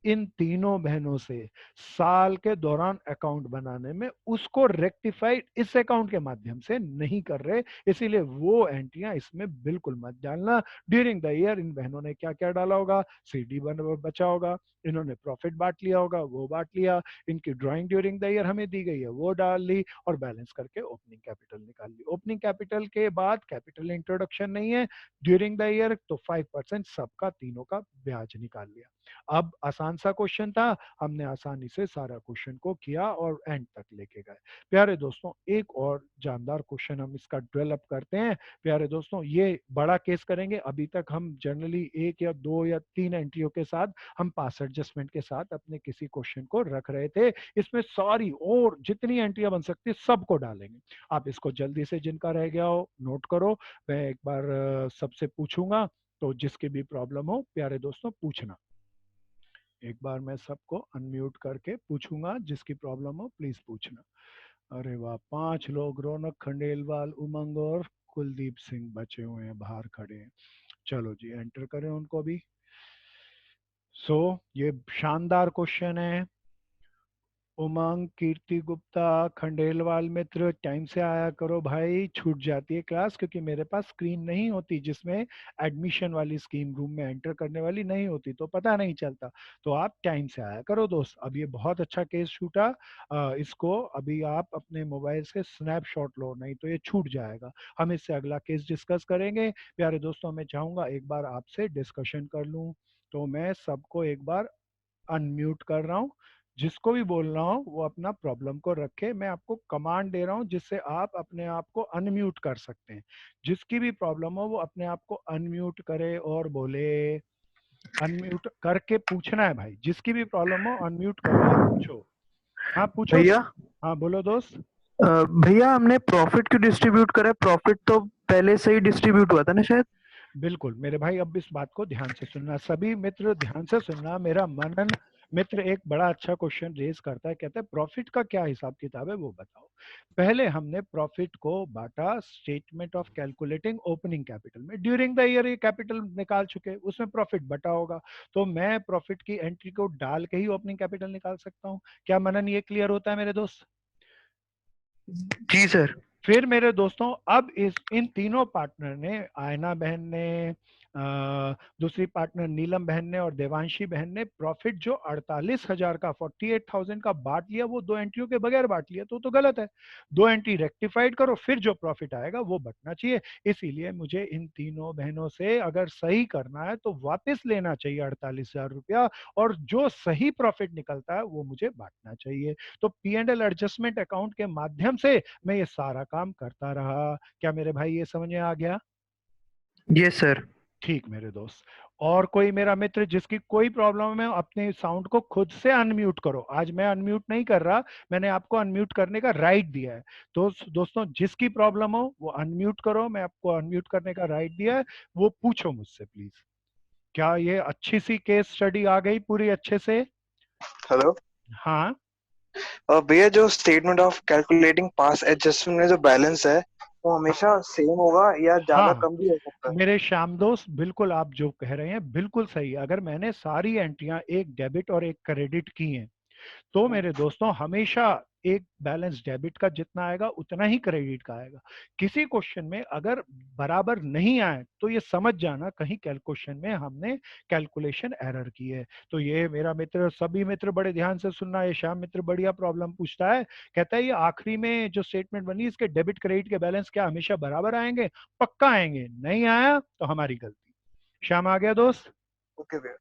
इन तीनों बहनों से साल के दौरान अकाउंट बनाने में, उसको रेक्टिफाइड इस अकाउंट के माध्यम से नहीं कर रहे। इसीलिए वो एंट्रियां इसमें बिल्कुल मत डालना। ड्यूरिंग द ईयर इन बहनों ने क्या क्या डाला होगा? सीडी बन बचा होगा, इन्होंने प्रॉफिट बांट लिया होगा, वो बांट लिया, इनकी ड्राइंग ड्यूरिंग द ईयर हमें दी गई है, वो डाल ली, और बैलेंस करके ओपनिंग कैपिटल निकाल ली। ओपनिंग कैपिटल के बाद कैपिटल इंट्रोडक्शन नहीं है ड्यूरिंग द ईयर, तो 5% सबका, तीनों का ब्याज निकाल लिया। अब आसान सा क्वेश्चन था, हमने आसानी से सारा क्वेश्चन को किया और एंड तक लेके गए। प्यारे दोस्तों, एक और जानदार क्वेश्चन हम इसका डेवलप करते हैं। प्यारे दोस्तों, ये बड़ा केस करेंगे। अभी तक हम जनरली एक या दो या तीन एंट्रियों के साथ, हम पास एडजस्टमेंट के साथ अपने किसी क्वेश्चन को रख रहे थे। इसमें सारी और जितनी एंट्रियां बन सकती है सबको डालेंगे। आप इसको जल्दी से, जिनका रह गया हो नोट करो। मैं एक बार सबसे पूछूंगा, तो जिसकी भी प्रॉब्लम हो प्यारे दोस्तों पूछना। एक बार मैं सबको अनम्यूट करके पूछूंगा, जिसकी प्रॉब्लम हो प्लीज पूछना। अरे वाह, 5 लोग, रौनक खंडेलवाल, उमंग और कुलदीप सिंह बचे हुए हैं, बाहर खड़े हैं। चलो जी, एंटर करें उनको भी। ये शानदार क्वेश्चन है। उमंग, कीर्ति गुप्ता, खंडेलवाल मित्र, टाइम से आया करो भाई, छूट जाती है क्लास क्योंकि मेरे पास स्क्रीन नहीं होती जिसमें एडमिशन वाली स्कीम रूम में एंटर करने वाली नहीं होती, तो पता नहीं चलता। तो आप टाइम से आया करो दोस्त। अब ये बहुत अच्छा केस छूटा, इसको अभी आप अपने मोबाइल से स्नैपशॉट लो, नहीं तो ये छूट जाएगा। हम इससे अगला केस डिस्कस करेंगे। प्यारे दोस्तों, मैं चाहूंगा एक बार आपसे डिस्कशन कर लूं, तो मैं सबको एक बार अनम्यूट कर रहा हूँ। जिसको भी बोलना हो वो अपना प्रॉब्लम को रखे, मैं आपको कमांड दे रहा हूँ जिससे आप अपने आप को अनम्यूट कर सकते हैं। जिसकी भी प्रॉब्लम हो वो अपने आप को अनम्यूट करे और बोले। अनम्यूट करके पूछना है भाई, जिसकी भी प्रॉब्लम हो अनम्यूट करो और पूछो। हाँ पूछो। भैया। हाँ बोलो दोस्त। भैया हमने प्रॉफिट क्यों डिस्ट्रीब्यूट करा? प्रॉफिट तो पहले से ही डिस्ट्रीब्यूट हुआ था ना शायद। बिल्कुल मेरे भाई, अब इस बात को ध्यान से सुनना, सभी मित्र ध्यान से सुनना। मेरा मनन मित्र एक बड़ा अच्छा क्वेश्चन रेज करता है, कहता है प्रॉफिट का क्या हिसाब किताब है वो बताओ। पहले हमने प्रॉफिट को बांटा statement of calculating opening capital में। ड्यूरिंग द ईयर ये कैपिटल निकाल चुके, उसमें प्रॉफिट बटा होगा, तो मैं प्रॉफिट की एंट्री को डाल के ही ओपनिंग कैपिटल निकाल सकता हूँ। क्या मनन ये क्लियर होता है मेरे दोस्त? जी सर। फिर मेरे दोस्तों, अब इस इन तीनों पार्टनर ने, आयना बहन ने, दूसरी पार्टनर नीलम बहन ने और देवांशी बहन ने प्रॉफिट जो 48,000 का, 48,000 का बांट लिया, वो दो एंट्रियों के बगैर बांट लिया, तो गलत है। दो एंट्री रेक्टिफाइड करो, फिर जो प्रॉफिट आएगा वो बटना चाहिए। इसीलिए मुझे इन तीनों बहनों से अगर सही करना है तो वापस लेना चाहिए 48,000 रुपया, और जो सही प्रॉफिट निकलता है वो मुझे बांटना चाहिए। तो P&L एडजस्टमेंट अकाउंट के माध्यम से मैं ये सारा काम करता रहा। क्या मेरे भाई ये समझ में आ गया? Yes sir. ठीक मेरे दोस्त। और कोई मेरा मित्र जिसकी कोई प्रॉब्लम है, अपने साउंड को खुद से अनम्यूट करो। आज मैं अनम्यूट नहीं कर रहा, मैंने आपको अनम्यूट करने का राइट दिया है। तो दोस्तों, जिसकी प्रॉब्लम हो वो अनम्यूट करो, मैं आपको अनम्यूट करने का राइट दिया है, वो पूछो मुझसे प्लीज। क्या ये अच्छी सी केस स्टडी आ गई पूरी अच्छे से? हेलो। हाँ। भैया, जो statement of calculating pass adjustment में जो बैलेंस है वो हमेशा सेम होगा या ज्यादा हाँ कम भी हो सकता है? मेरे श्याम दोस्त, बिल्कुल आप जो कह रहे हैं बिल्कुल सही है। अगर मैंने सारी एंट्रियां एक डेबिट और एक क्रेडिट की हैं, तो मेरे दोस्तों हमेशा एक बैलेंस डेबिट का जितना आएगा उतना ही क्रेडिट का आएगा। किसी क्वेश्चन में अगर बराबर नहीं आए तो ये समझ जाना कहीं क्वेश्चन में हमने कैलकुलेशन एरर की है। तो ये मेरा मित्र, सभी मित्र बड़े ध्यान से सुनना, ये श्याम मित्र बढ़िया प्रॉब्लम पूछता है। कहता है ये आखिरी में जो स्टेटमेंट बनी इसके डेबिट क्रेडिट के बैलेंस क्या हमेशा बराबर आएंगे? पक्का आएंगे, नहीं आया तो हमारी गलती। श्याम आ गया दोस्त? ओके भैया।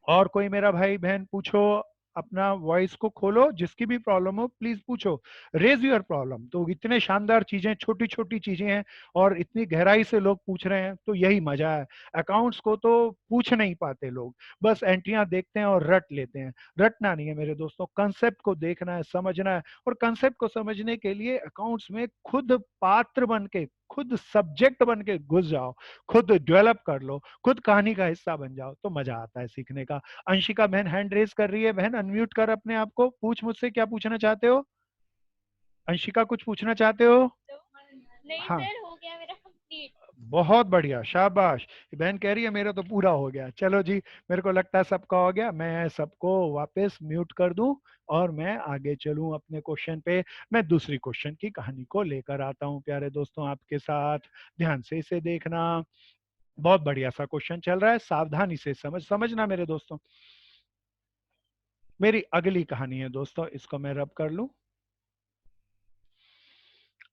और कोई मेरा भाई बहन पूछो, अपना वॉइस को खोलो, जिसकी भी प्रॉब्लम हो प्लीज पूछो। Raise your problem. तो इतने शानदार चीजें, छोटी छोटी चीजें हैं और इतनी गहराई से लोग पूछ रहे हैं, तो यही मजा है। अकाउंट्स को तो पूछ नहीं पाते लोग, बस एंट्रियां देखते हैं और रट लेते हैं। रटना नहीं है मेरे दोस्तों, कंसेप्ट को देखना है, समझना है। और कंसेप्ट को समझने के लिए अकाउंट्स में खुद पात्र बन के, खुद सब्जेक्ट बन के घुस जाओ, खुद डेवलप कर लो, खुद कहानी का हिस्सा बन जाओ, तो मजा आता है सीखने का। अंशिका बहन हैंड रेज कर रही है, बहन अनम्यूट कर अपने आप को, पूछ मुझसे क्या पूछना चाहते हो। अंशिका कुछ पूछना चाहते हो? नहीं हाँ, सर, हो गया मेरा कंप्लीट। बहुत बढ़िया, शाबाश। बहन कह रही है मेरा तो पूरा हो गया। चलो जी, मेरे को लगता है सबका हो गया। मैं सबको वापस म्यूट कर दूं और मैं आगे चलूं अपने क्वेश्चन पे। मैं दूसरी क्वेश्चन की कहानी को लेकर आता हूं प्यारे दोस्तों आपके साथ। ध्यान से इसे देखना। बहुत बढ़िया सा क्वेश्चन चल रहा है, सावधानी से समझना मेरे दोस्तों। मेरी अगली कहानी है दोस्तों, इसको मैं रब कर लूं।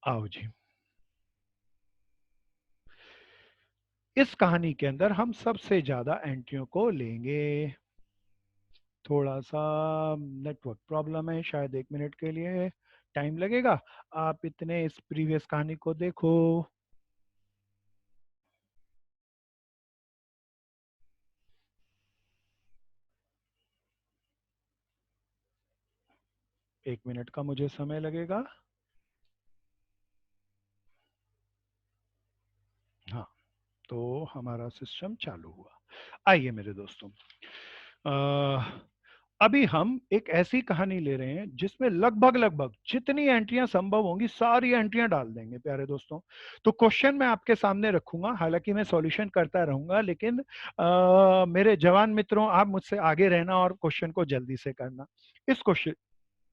आओ जी। इस कहानी के अंदर हम सबसे ज्यादा एंट्रियों को लेंगे। थोड़ा सा नेटवर्क प्रॉब्लम है, शायद 1 मिनट के लिए टाइम लगेगा। आप इतने इस प्रीवियस कहानी को देखो। एक मिनट का मुझे समय लगेगा। हाँ, तो हमारा सिस्टम चालू हुआ। आइए मेरे दोस्तों, अभी हम एक ऐसी कहानी ले रहे हैं जिसमें लगभग लगभग जितनी एंट्रियां संभव होंगी सारी एंट्रियां डाल देंगे प्यारे दोस्तों। तो क्वेश्चन मैं आपके सामने रखूंगा, हालांकि मैं सॉल्यूशन करता रहूंगा, लेकिन मेरे जवान मित्रों, आप मुझसे आगे रहना और क्वेश्चन को जल्दी से करना। इस क्वेश्चन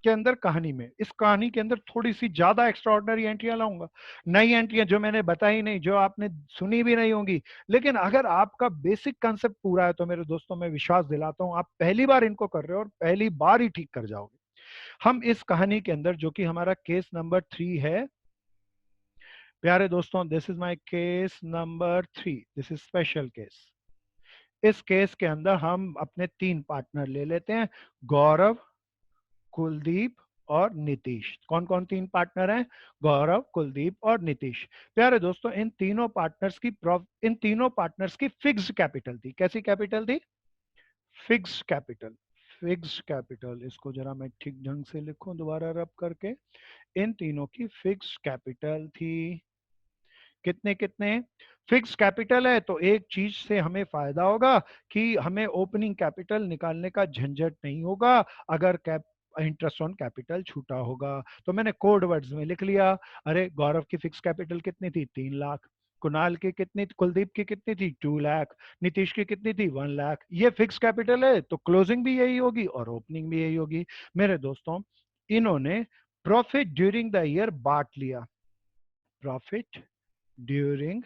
के अंदर कहानी में, इस कहानी के अंदर थोड़ी सी ज्यादा एक्स्ट्राऑर्डिनरी एंट्रियां लाऊंगा, नई एंट्रियां जो मैंने बताई नहीं, जो आपने सुनी भी नहीं होंगी। लेकिन अगर आपका बेसिक कंसेप्ट पूरा है तो मेरे दोस्तों मैं विश्वास दिलाता हूं आप पहली बार इनको कर रहे हो और पहली बार ही ठीक कर जाओगे। हम इस कहानी के अंदर, जो कि हमारा केस नंबर 3 है प्यारे दोस्तों, this is my case number 3, this is special case. इस केस के अंदर हम अपने 3 पार्टनर ले लेते हैं, गौरव, कुलदीप और नीतीश। कौन कौन 3 पार्टनर हैं? गौरव, कुलदीप और नीतीश। प्यारे दोस्तों, इन तीनों पार्टनर्स की फिक्स्ड कैपिटल थी। कैसी कैपिटल थी? Fixed capital. फिक्स्ड कैपिटल, इसको जरा मैं ठीक ढंग से लिखूं दोबारा रब करके। इन तीनों की फिक्स्ड कैपिटल थी कितने कितने? फिक्स कैपिटल है तो एक चीज से हमें फायदा होगा कि हमें ओपनिंग कैपिटल निकालने का झंझट नहीं होगा अगर इंटरेस्ट ऑन कैपिटल छूटा होगा। तो मैंने कोड वर्ड्स में लिख लिया। अरे गौरव की फिक्स कैपिटल कितनी थी? 3 लाख। कुणाल की कितनी? कुलदीप की कितनी थी? 2 लाख। नीतीश की कितनी थी? 1 लाख। ये फिक्स कैपिटल है तो क्लोजिंग भी यही होगी और ओपनिंग भी यही होगी। मेरे दोस्तों, इन्होंने प्रॉफिट ड्यूरिंग द ईयर बांट लिया। प्रॉफिट ड्यूरिंग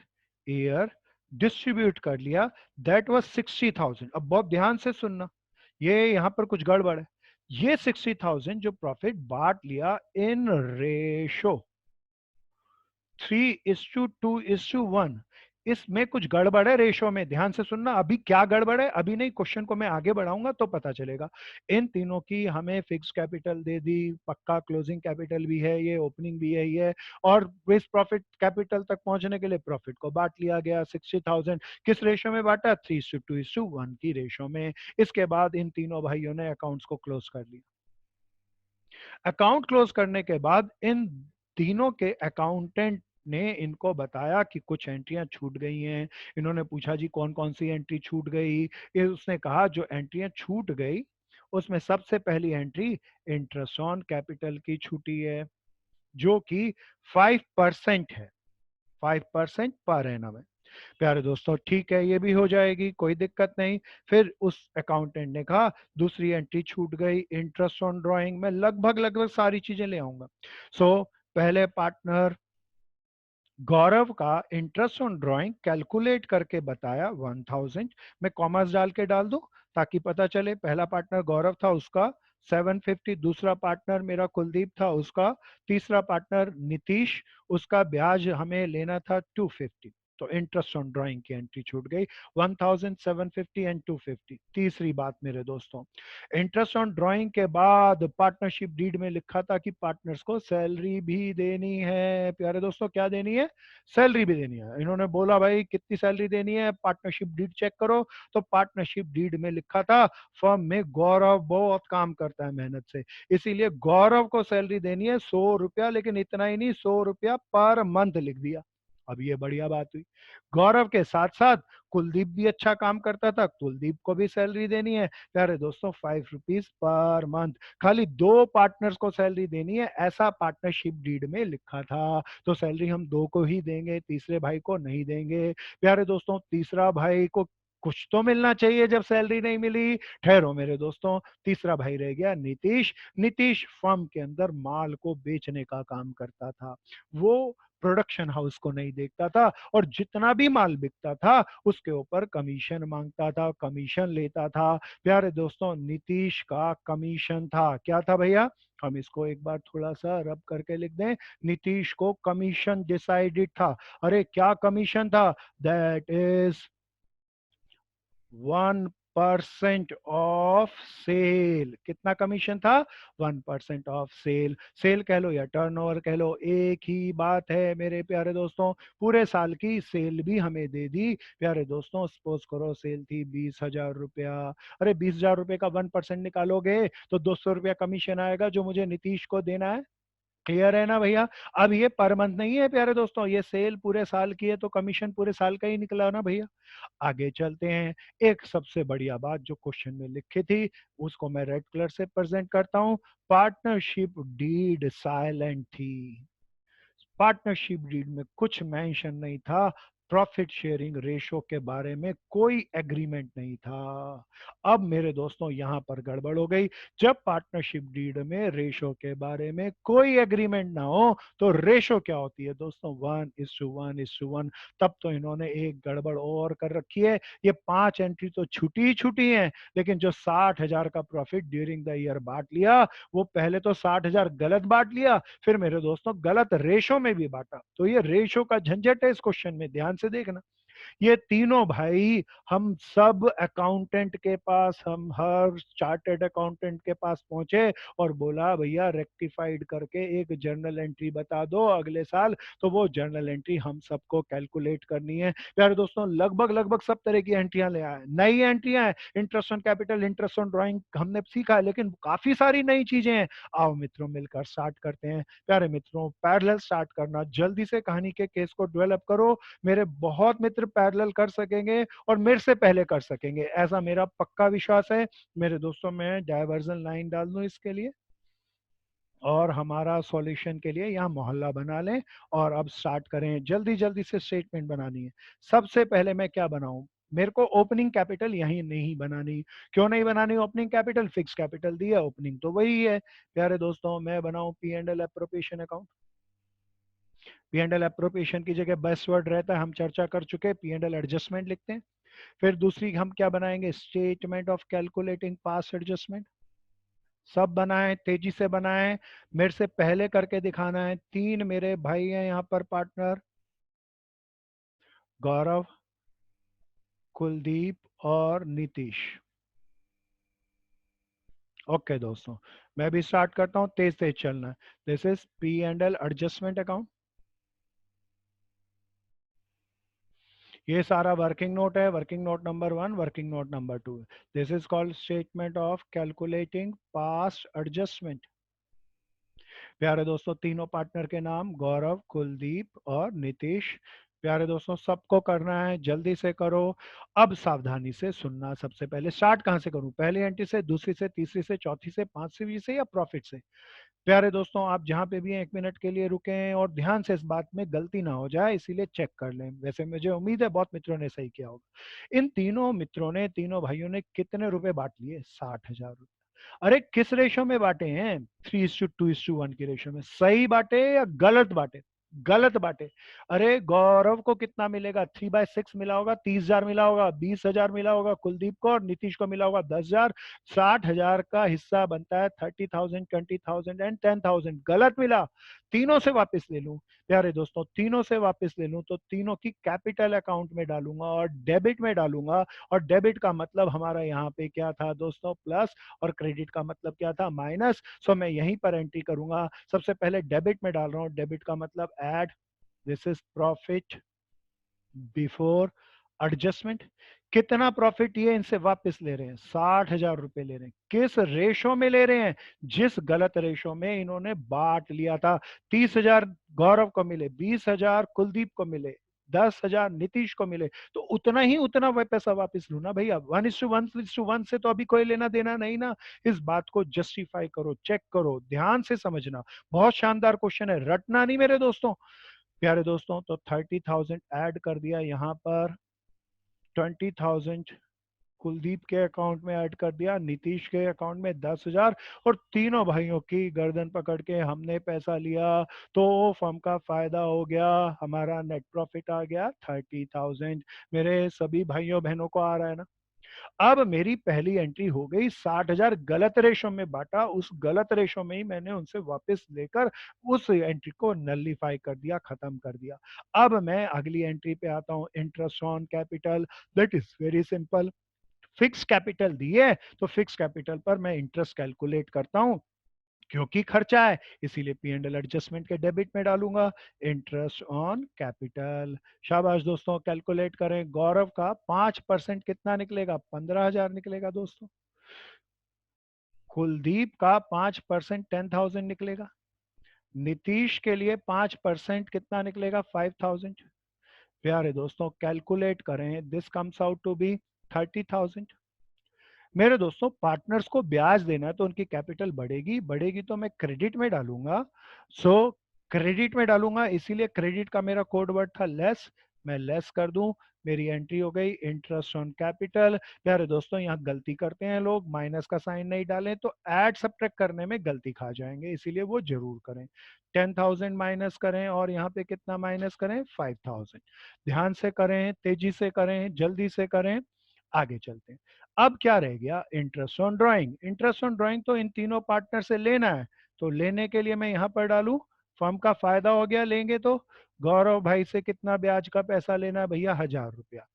ईयर डिस्ट्रीब्यूट कर लिया। That was 60,000। अब बहुत ध्यान से सुनना, ये यहां पर कुछ गड़बड़ है। ये 60,000 जो प्रॉफिट बांट लिया इन रेशो 3:2:1, इसमें कुछ गड़बड़ है रेशो में। ध्यान से सुनना, अभी क्या गड़बड़ है अभी नहीं, क्वेश्चन को मैं आगे बढ़ाऊंगा तो पता चलेगा। इन तीनों की हमें फिक्स कैपिटल दे दी, पक्का क्लोजिंग कैपिटल भी है ये, ओपनिंग भी है ये, और इस प्रॉफिट कैपिटल तक पहुंचने के लिए प्रॉफिट को बांट लिया गया 60,000। किस रेशो में बांटा? 3:2:1 की रेशो में। इसके बाद इन तीनों भाइयों ने अकाउंट्स को क्लोज कर लिया। अकाउंट क्लोज करने के बाद इन तीनों के अकाउंटेंट ने इनको बताया कि कुछ एंट्रियां छूट गई हैं। इन्होंने पूछा जी कौन कौन सी एंट्री छूट गई? ये उसने कहा जो एंट्रियां छूट गई उसमें सबसे पहली एंट्री इंटरेस्ट ऑन कैपिटल की छूटी है, जो कि 5% है, 5% पर एनम है। प्यारे दोस्तों, ठीक है, ये भी हो जाएगी, कोई दिक्कत नहीं। फिर उस अकाउंटेंट ने कहा दूसरी एंट्री छूट गई, इंटरेस्ट ऑन ड्राइंग। मैं लगभग लगभग सारी चीजें ले आऊंगा। पहले पार्टनर गौरव का इंटरेस्ट ऑन ड्राइंग कैलकुलेट करके बताया 1000। मैं कॉमर्स डाल के डाल दूं ताकि पता चले। पहला पार्टनर गौरव था, उसका 750। दूसरा पार्टनर मेरा कुलदीप था, उसका। तीसरा पार्टनर नीतीश, उसका ब्याज हमें लेना था 250। तो इंटरेस्ट ऑन ड्राइंग की एंट्री छूट गई 1750 एंड 250। तीसरी बात मेरे दोस्तों, इंटरेस्ट ऑन ड्राइंग के बाद पार्टनरशिप डीड में लिखा था कि पार्टनर्स को सैलरी भी देनी है। प्यारे दोस्तों, क्या देनी है? सैलरी भी देनी है। इन्होंने बोला भाई कितनी सैलरी देनी है, पार्टनरशिप डीड चेक करो। तो पार्टनरशिप डीड में लिखा था फर्म में गौरव बहुत काम करता है मेहनत से, इसीलिए गौरव को सैलरी देनी है 100 रुपया। लेकिन इतना ही नहीं, 100 रुपया पर मंथ लिख दिया। अब ये बढ़िया बात हुई। गौरव के साथ साथ कुलदीप भी अच्छा काम करता था, कुलदीप को भी सैलरी देनी है। प्यारे दोस्तों, 5 रुपीज पर मंथ। खाली 2 पार्टनर्स को सैलरी देनी है, ऐसा पार्टनरशिप डीड में लिखा था। तो सैलरी हम 2 को ही देंगे, तीसरे भाई को नहीं देंगे। प्यारे दोस्तों, तीसरा भाई को कुछ तो मिलना चाहिए जब सैलरी नहीं मिली। ठहरो मेरे दोस्तों, तीसरा भाई रह गया नीतीश। नीतीश फर्म के अंदर माल को बेचने का काम करता था, वो प्रोडक्शन हाउस को नहीं देखता था, और जितना भी माल बिकता था उसके ऊपर कमीशन मांगता था, कमीशन लेता था। प्यारे दोस्तों, नीतीश का कमीशन था, क्या था भैया? हम इसको एक बार थोड़ा सा रब करके लिख दें। नीतीश को कमीशन डिसाइडेड था। अरे क्या कमीशन था? That is 1% of sale. कितना कमीशन था? 1% ऑफ सेल। सेल कह लो या टर्नओवर कह लो, एक ही बात है मेरे प्यारे दोस्तों। पूरे साल की सेल भी हमें दे दी। प्यारे दोस्तों, सपोज करो सेल थी 20,000 रुपया। अरे 20,000 रुपये का 1% निकालोगे तो 200 रुपया कमीशन आएगा जो मुझे नीतीश को देना है। क्लियर है ना भैया? अब ये पर मंथ नहीं है प्यारे दोस्तों, ये सेल पूरे साल की है तो कमीशन पूरे साल का ही निकला ना भैया। आगे चलते हैं। एक सबसे बढ़िया बात जो क्वेश्चन में लिखी थी उसको मैं रेड कलर से प्रेजेंट करता हूं। पार्टनरशिप डीड साइलेंट थी। पार्टनरशिप डीड में कुछ मेंशन नहीं था प्रॉफिट शेयरिंग रेशो के बारे में कोई एग्रीमेंट नहीं था। अब मेरे दोस्तों यहां पर गड़बड़ हो गई। जब पार्टनरशिप डीड में रेशो के बारे में कोई एग्रीमेंट ना हो तो रेशो क्या होती है दोस्तों? 1:1:1। तब तो इन्होंने एक गड़बड़ और कर रखी है। ये 5 एंट्री तो छुटी ही छुटी है, लेकिन जो 60,000 का प्रॉफिट ड्यूरिंग द ईयर बांट लिया, वो पहले तो 60,000 गलत बांट लिया, फिर मेरे दोस्तों गलत रेशो में भी बांटा। तो ये रेशो का झंझट है इस क्वेश्चन में, ध्यान से देखना। ये तीनों भाई हम सब अकाउंटेंट के पास, हम हर चार्टर्ड अकाउंटेंट के पास पहुंचे और बोला भैया रेक्टिफाइड करके एक जर्नल एंट्री बता दो अगले साल। तो वो जर्नल एंट्री हम सबको कैलकुलेट करनी है। प्यारे दोस्तों लगभग लगभग सब तरह की एंट्रियां ले आए, नई एंट्रियां हैं, interest on capital, interest on drawing हमने सीखा है, लेकिन काफी सारी नई चीजें हैं। आओ मित्रों मिलकर स्टार्ट करते हैं। प्यारे मित्रों पैरेलल स्टार्ट करना, जल्दी से कहानी के केस को डेवलप करो। मेरे बहुत मित्र पैरेलल कर सकेंगे और मेरे से पहले कर सकेंगे, ऐसा मेरा पक्का विश्वास है। मेरे दोस्तों मैं डायवर्जन लाइन डाल दूं इसके लिए, और हमारा सॉल्यूशन के लिए यहाँ मोहल्ला बना लें और अब स्टार्ट करें। जल्दी जल्दी से स्टेटमेंट बनानी है। सबसे पहले मैं क्या बनाऊं? मेरे को ओपनिंग कैपिटल यही नहीं बनानी। क्यों नहीं बनानी ओपनिंग कैपिटल? फिक्स कैपिटल दिया, ओपनिंग तो वही है। प्यारे दोस्तों मैं बनाऊं P and L appropriation account. P and L appropriation की जगह बेस्ट वर्ड रहता है, हम चर्चा कर चुके, पी एंड एल एडजस्टमेंट लिखते हैं। फिर दूसरी हम क्या बनाएंगे? Statement of calculating past adjustment. सब बनाएं, तेजी से बनाएं, मेरे से पहले करके दिखाना है। 3 मेरे भाई हैं यहाँ पर पार्टनर, गौरव, कुलदीप और नीतीश। ओके दोस्तों मैं भी स्टार्ट करता हूँ, तेज तेज चलना है। This is P and L adjustment account. ये सारा वर्किंग नोट है, working note number 1, working note number 2। This is called statement of calculating past adjustment. प्यारे दोस्तों तीनों पार्टनर के नाम गौरव, कुलदीप और नीतीश। प्यारे दोस्तों सबको करना है, जल्दी से करो। अब सावधानी से सुनना। सबसे पहले स्टार्ट कहां से करूं? पहली एंट्री से, दूसरी से, तीसरी से, चौथी से, पांचवी से या प्रॉफिट से? प्यारे दोस्तों आप जहां पे भी हैं 1 मिनट के लिए रुकें और ध्यान से इस बात में गलती ना हो जाए इसीलिए चेक कर लें। वैसे मुझे उम्मीद है बहुत मित्रों ने सही किया होगा। इन तीनों मित्रों ने, तीनों भाइयों ने कितने रुपए बांट लिए? 60,000 रुपए। अरे किस रेशो में बांटे हैं? 3:2:1 की रेशो में। सही बांटे या गलत बांटे? गलत बांटे। अरे गौरव को कितना मिलेगा? 3/6 मिला होगा, 30,000 मिला होगा, 20,000 मिला होगा कुलदीप को, और नीतीश को मिला होगा 10,000। 60,000 का हिस्सा बनता है 30,000, 20,000 एंड 10,000। गलत मिला, तीनों से वापस ले लूं। प्यारे दोस्तों तीनों से वापस ले लूं तो तीनों की कैपिटल अकाउंट में डालूंगा और डेबिट में डालूंगा। और डेबिट का मतलब हमारा यहाँ पे क्या था दोस्तों? प्लस। और क्रेडिट का मतलब क्या था? माइनस। सो मैं यहीं पर एंट्री करूंगा। सबसे पहले डेबिट में डाल रहा हूँ, डेबिट का मतलब add. This is profit before adjustment. कितना प्रॉफिट ये इनसे वापस ले रहे हैं? 60,000 रुपए ले रहे हैं। किस रेशो में ले रहे हैं? जिस गलत रेशो में इन्होंने बांट लिया था। 30,000 गौरव को मिले, 20,000 कुलदीप को मिले, 10,000 नीतीश को मिले, तो उतना वह पैसा वापस लू ना भैया। 1:1:1 से तो अभी कोई लेना देना नहीं ना। इस बात को जस्टिफाई करो, चेक करो, ध्यान से समझना। बहुत शानदार क्वेश्चन है, रटना नहीं मेरे दोस्तों। प्यारे दोस्तों तो 30,000 ऐड कर दिया यहाँ पर, 20,000 कुलदीप के अकाउंट में ऐड कर दिया, नीतीश के अकाउंट में 10,000, और तीनों भाइयों की गर्दन पकड़ के हमने पैसा लिया। तो फर्म का फायदा हो गया, हमारा नेट प्रॉफिट आ गया 30,000। मेरे सभी भाइयों बहनों को आ रहा है ना? अब मेरी पहली एंट्री हो गई 60,000 गलत रेशो में बांटा, उस गलत रेशो में ही मैंने उनसे वापस लेकर उस एंट्री को नलिफाई कर दिया, खत्म कर दिया। अब मैं अगली एंट्री पे आता हूं, interest on capital. That is very simple. Fix capital दिए तो फिक्स कैपिटल पर मैं इंटरेस्ट कैलकुलेट करता हूं, क्योंकि खर्चा है इसीलिए पी एंड एल एडजस्टमेंट के डेबिट में डालूंगा इंटरेस्ट ऑन कैपिटल। शाबाश दोस्तों कैलकुलेट करें। गौरव का 5% कितना निकलेगा? 15,000 निकलेगा दोस्तों। कुलदीप का 5% 10,000 निकलेगा। नीतीश के लिए 5% कितना निकलेगा? 5,000। प्यारे दोस्तों कैलकुलेट करें, this comes out to be 30,000। मेरे दोस्तों पार्टनर्स को ब्याज देना है तो उनकी कैपिटल बढ़ेगी, बढ़ेगी तो मैं क्रेडिट में डालूंगा। सो क्रेडिट में डालूंगा, इसीलिए क्रेडिट का मेरा कोड वर्ड था लेस। मैं लेस कर दूं, मेरी एंट्री हो गई इंटरेस्ट ऑन कैपिटल। प्यारे दोस्तों यहाँ गलती करते हैं लोग, माइनस का साइन नहीं डालें तो ऐड सब्ट्रैक्ट करने में गलती खा जाएंगे, इसीलिए वो जरूर करें। 10,000 माइनस करें और यहाँ पे कितना माइनस करें, 5,000। ध्यान से करें, तेजी से करें, जल्दी से करें। आगे चलते हैं। अब क्या रह गया, interest on drawing. Interest on drawing तो इन तीनों पार्टनर से लेना है, तो लेने के लिए मैं यहाँ पर डालूं, फर्म का फायदा हो गया लेंगे तो। गौरव भाई से कितना ब्याज का पैसा लेना है भैया, 1,000 रुपया।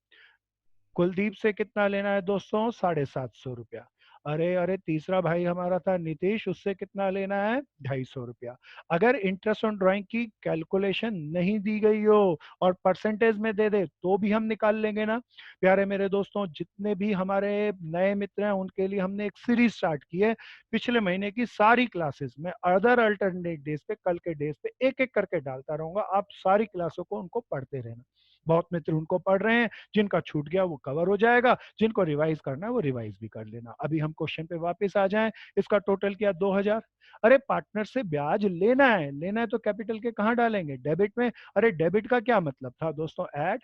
कुलदीप से कितना लेना है दोस्तों, 750 रुपया। अरे अरे तीसरा भाई हमारा था नीतीश, उससे कितना लेना है, 250 रुपया। अगर इंटरेस्ट ऑन ड्राइंग की कैलकुलेशन नहीं दी गई हो और परसेंटेज में दे दे तो भी हम निकाल लेंगे ना। प्यारे मेरे दोस्तों, जितने भी हमारे नए मित्र हैं उनके लिए हमने एक सीरीज स्टार्ट की है। पिछले महीने की सारी क्लासेस में अदर अल्टरनेट डेज पे, कल के डेज पे एक एक करके डालता रहूंगा, आप सारी क्लासों को उनको पढ़ते रहना। बहुत मित्र उनको पढ़ रहे हैं, जिनका छूट गया वो कवर हो जाएगा, जिनको रिवाइज करना है वो रिवाइज भी कर लेना। अभी हम क्वेश्चन पे वापस आ जाएं। इसका टोटल किया 2,000। अरे पार्टनर से ब्याज लेना है, लेना है तो कैपिटल के कहाँ डालेंगे, डेबिट में। अरे डेबिट का क्या मतलब था दोस्तों, ऐड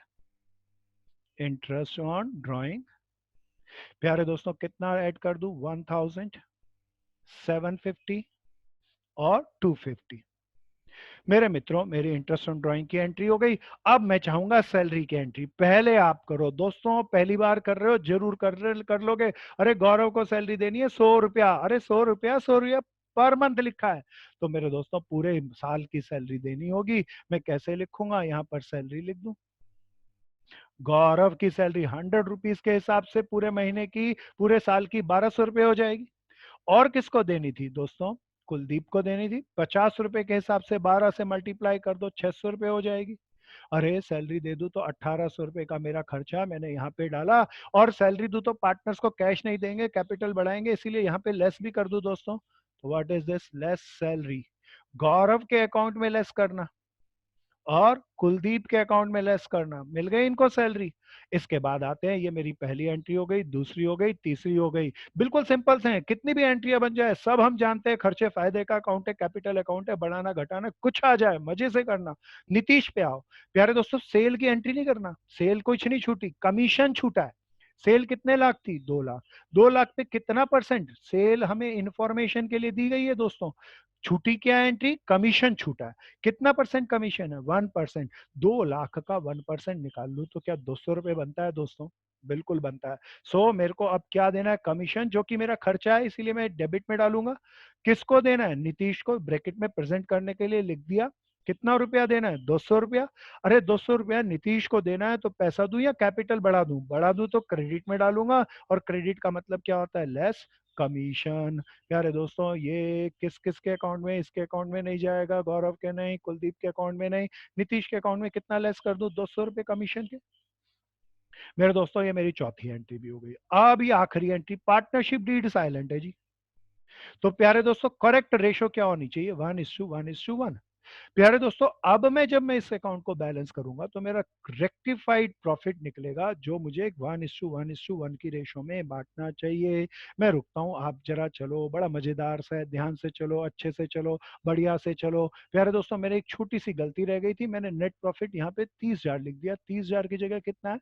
इंटरेस्ट ऑन ड्राइंग। प्यारे दोस्तों कितना ऐड कर दूं, 1,000, 750 और 250। मेरे मित्रों मेरी इंटरेस्ट ऑन ड्राइंग की एंट्री हो गई। अब मैं चाहूंगा सैलरी की एंट्री। पहले आप करो दोस्तों, पहली बार कर रहे हो जरूर कर लोगे। अरे गौरव को सैलरी देनी है 100 रुपया, अरे 100 रुपया, 100 रुपया पर मंथ लिखा है, तो मेरे दोस्तों पूरे साल की सैलरी देनी होगी। मैं कैसे लिखूंगा, यहाँ पर सैलरी लिख दूं। गौरव की सैलरी 100 रुपीज के हिसाब से पूरे महीने की, पूरे साल की 1,200 रुपये हो जाएगी। और किसको देनी थी दोस्तों, कुलदीप को देनी थी। 50 रुपए के हिसाब से 12 से मल्टीप्लाई कर दो, 600 रुपये हो जाएगी। अरे सैलरी दे दूं तो 1,800 रुपये का मेरा खर्चा मैंने यहाँ पे डाला। और सैलरी दूं तो पार्टनर्स को कैश नहीं देंगे, कैपिटल बढ़ाएंगे, इसीलिए यहाँ पे लेस भी कर दूं दोस्तों। तो what is this, less salary. Gaurav के अकाउंट में लेस करना और कुलदीप के अकाउंट में लेस करना, मिल गई इनको सैलरी। इसके बाद आते हैं, ये मेरी पहली एंट्री हो गई, दूसरी हो गई, तीसरी हो गई। बिल्कुल सिंपल से हैं, कितनी भी एंट्रियां बन जाए सब हम जानते हैं, खर्चे फायदे का अकाउंट है, कैपिटल अकाउंट है, बढ़ाना घटाना कुछ आ जाए मजे से करना। नीतीश पे आओ। प्यारे दोस्तों सेल की एंट्री नहीं करना, सेल कुछ नहीं छूटी, कमीशन छूटा है। सेल कितने लाख थी, 2 लाख। 2 लाख पे कितना परसेंट सेल हमें इंफॉर्मेशन के लिए दी गई है दोस्तों। छूटी क्या एंट्री, कमीशन छूटा है। कितना परसेंट कमीशन है, 1%। 2 लाख का 1% निकाल लूं तो क्या 200 रुपये बनता है दोस्तों, बिल्कुल बनता है। सो मेरे को अब क्या देना है, कमीशन, जो कि मेरा खर्चा है इसीलिए मैं डेबिट में डालूंगा। किसको देना है, नीतीश को, ब्रैकेट में प्रेजेंट करने के लिए लिख दिया। कितना रुपया देना है, 200 रुपया। अरे 200 रुपया नीतीश को देना है तो पैसा दूं या कैपिटल बढ़ा दूं, बढ़ा दूं तो क्रेडिट में डालूंगा। और क्रेडिट का मतलब क्या होता है, लेस कमीशन। प्यारे दोस्तों ये किस किस के अकाउंट में, इसके अकाउंट में नहीं जाएगा, गौरव के नहीं, कुलदीप के अकाउंट में नहीं, नीतीश के अकाउंट में कितना लेस कर दूं, 200 रुपये कमीशन के। मेरे दोस्तों ये मेरी चौथी एंट्री भी हो गई। अब ये आखिरी एंट्री, पार्टनरशिप डीड साइलेंट है जी। तो प्यारे दोस्तों करेक्ट रेशो क्या होनी चाहिए, 1:1:1। प्यारे दोस्तों अब मैं जब मैं इस अकाउंट को बैलेंस करूंगा तो मेरा रेक्टिफाइड प्रॉफिट निकलेगा, जो मुझे 1:1:1 की रेशो में बांटना चाहिए। मैं रुकता हूँ, आप जरा चलो, बड़ा मजेदार सा है, ध्यान से चलो, अच्छे से चलो, बढ़िया से चलो। प्यारे दोस्तों मेरे एक छोटी सी गलती रह गई थी, मैंने नेट प्रॉफिट यहाँ पे 30,000 लिख दिया। 30,000 की जगह कितना है,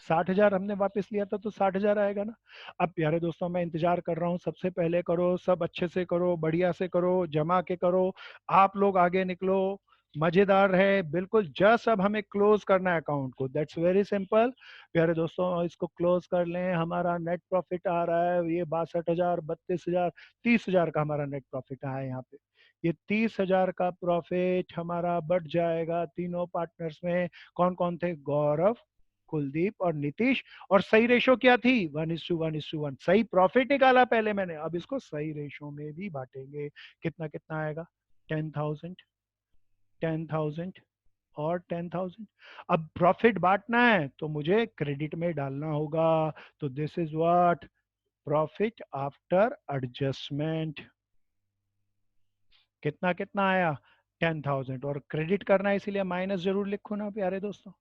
60,000 हमने वापस लिया था तो 60,000 आएगा ना। अब प्यारे दोस्तों मैं इंतजार कर रहा हूँ, सबसे पहले करो, सब अच्छे से करो, बढ़िया से करो, जमा के करो। आप लोग आगे निकलो, मजेदार है बिल्कुल। जस्ट अब हमें क्लोज करना है अकाउंट को, दैट्स वेरी सिंपल। प्यारे दोस्तों इसको क्लोज कर लें। हमारा नेट प्रॉफिट आ रहा है ये 62,000, 32,000, 30,000 का हमारा नेट प्रॉफिट आया है यहाँ पे। ये 30,000 का प्रॉफिट हमारा बढ़ जाएगा तीनों पार्टनर्स में। कौन कौन थे, गौरव, कुलदीप और नीतीश। और सही रेशो क्या थी, 1:1:1। सही प्रॉफिट निकाला पहले मैंने, अब इसको सही रेशो में भी बांटेंगे। कितना कितना आएगा, 10,000, 10,000 और 10,000। अब प्रॉफिट बांटना है तो मुझे क्रेडिट में डालना होगा। तो this is what, profit after adjustment. कितना कितना आया, 10,000। और क्रेडिट करना है इसीलिए माइनस जरूर लिखो ना प्यारे दोस्तों।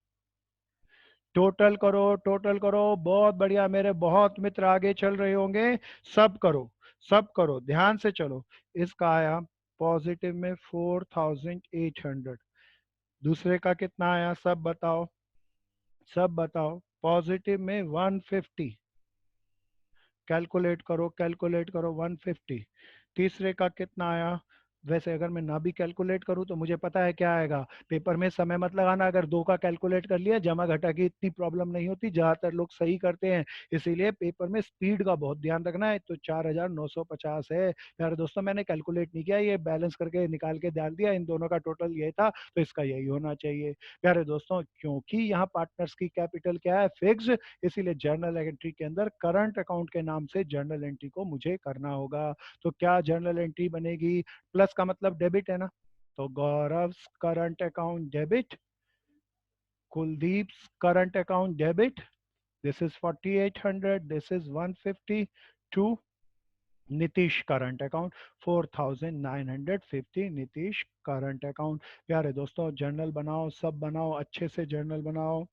टोटल करो, टोटल करो, बहुत बढ़िया, मेरे बहुत मित्र आगे चल रहे होंगे। सब करो, सब करो, ध्यान से चलो। इसका आया पॉजिटिव में 4,800। दूसरे का कितना आया सब बताओ, सब बताओ। पॉजिटिव में 150, कैलकुलेट करो कैलकुलेट करो, 150। तीसरे का कितना आया? वैसे अगर मैं ना भी कैलकुलेट करूं तो मुझे पता है क्या आएगा। पेपर में समय मत लगाना, अगर दो का कैलकुलेट कर लिया जमा घटा की इतनी प्रॉब्लम नहीं होती, ज्यादातर लोग सही करते हैं। इसीलिए पेपर में स्पीड का बहुत ध्यान रखना है। तो 4950 है यार दोस्तों, मैंने कैलकुलेट नहीं किया, ये बैलेंस करके निकाल के डाल दिया, इन दोनों का टोटल ये था, तो इसका यही होना चाहिए प्यारे दोस्तों। क्योंकि यहाँ पार्टनर्स की कैपिटल क्या है? फिक्स। इसीलिए जर्नल एंट्री के अंदर करंट अकाउंट के नाम से जर्नल एंट्री को मुझे करना होगा। तो क्या जर्नल एंट्री बनेगी? प्लस का मतलब डेबिट है ना, तो Gaurav current account debit, Kuldeep current account debit, this is 4800, this is 150 to Nitish current account 4950, Nitish current account. प्यारे दोस्तों जर्नल बनाओ, सब बनाओ, अच्छे से जर्नल बनाओ,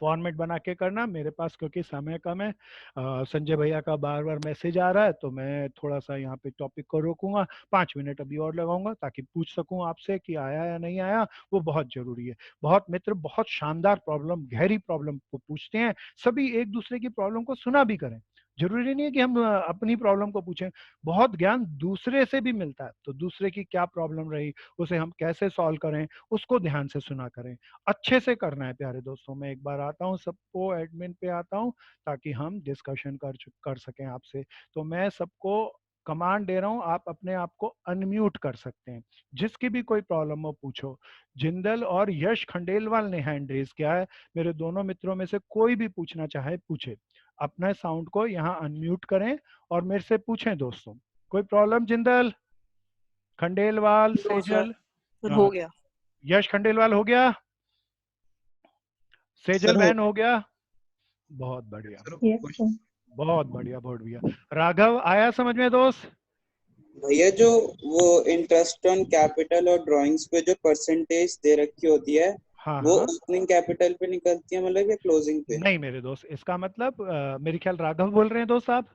फॉर्मेट बना के करना। मेरे पास क्योंकि समय कम है, संजय भैया का बार बार मैसेज आ रहा है, तो मैं थोड़ा सा यहाँ पे टॉपिक को रोकूंगा, 5 मिनट अभी और लगाऊंगा ताकि पूछ सकूं आपसे कि आया या नहीं आया। वो बहुत जरूरी है। बहुत मित्र बहुत शानदार प्रॉब्लम, गहरी प्रॉब्लम को पूछते हैं। सभी एक दूसरे की प्रॉब्लम को सुना भी करें, जरूरी नहीं है कि हम अपनी प्रॉब्लम को पूछें। बहुत ज्ञान दूसरे से भी मिलता है, तो दूसरे की क्या प्रॉब्लम रही, उसे हम कैसे सॉल्व करें, उसको ध्यान से सुना करें। अच्छे से करना है प्यारे दोस्तों। मैं एक बार आता हूँ, सबको एडमिन पे आता हूँ ताकि हम डिस्कशन कर सकें आपसे। तो मैं सबको कमांड दे रहा हूँ, आप अपने आप को अनम्यूट कर सकते हैं। जिसकी भी कोई प्रॉब्लम हो पूछो। जिंदल और यश खंडेलवाल ने हैंड रेज किया है। मेरे दोनों मित्रों में से कोई भी पूछना चाहे पूछे। अपने साउंड को यहाँ अनम्यूट करें और मेरे से पूछें दोस्तों। कोई प्रॉब्लम? जिंदल, खंडेलवाल, सेजल? हो गया यश खंडेलवाल हो गया, सेजल सर, बहन हो गया, बहुत बढ़िया बहुत बढ़िया बहुत बढ़िया। राघव आया समझ में दोस्त? भैया जो वो इंटरेस्ट ऑन कैपिटल और ड्राइंग्स पे जो परसेंटेज दे रखी होती है, हाँ वो हाँ। ओपनिंग कैपिटल पे निकलती है मतलब या क्लोजिंग पे? नहीं मेरे दोस्त, इसका मतलब मेरे ख्याल राघव बोल रहे हैं दोस्त आप?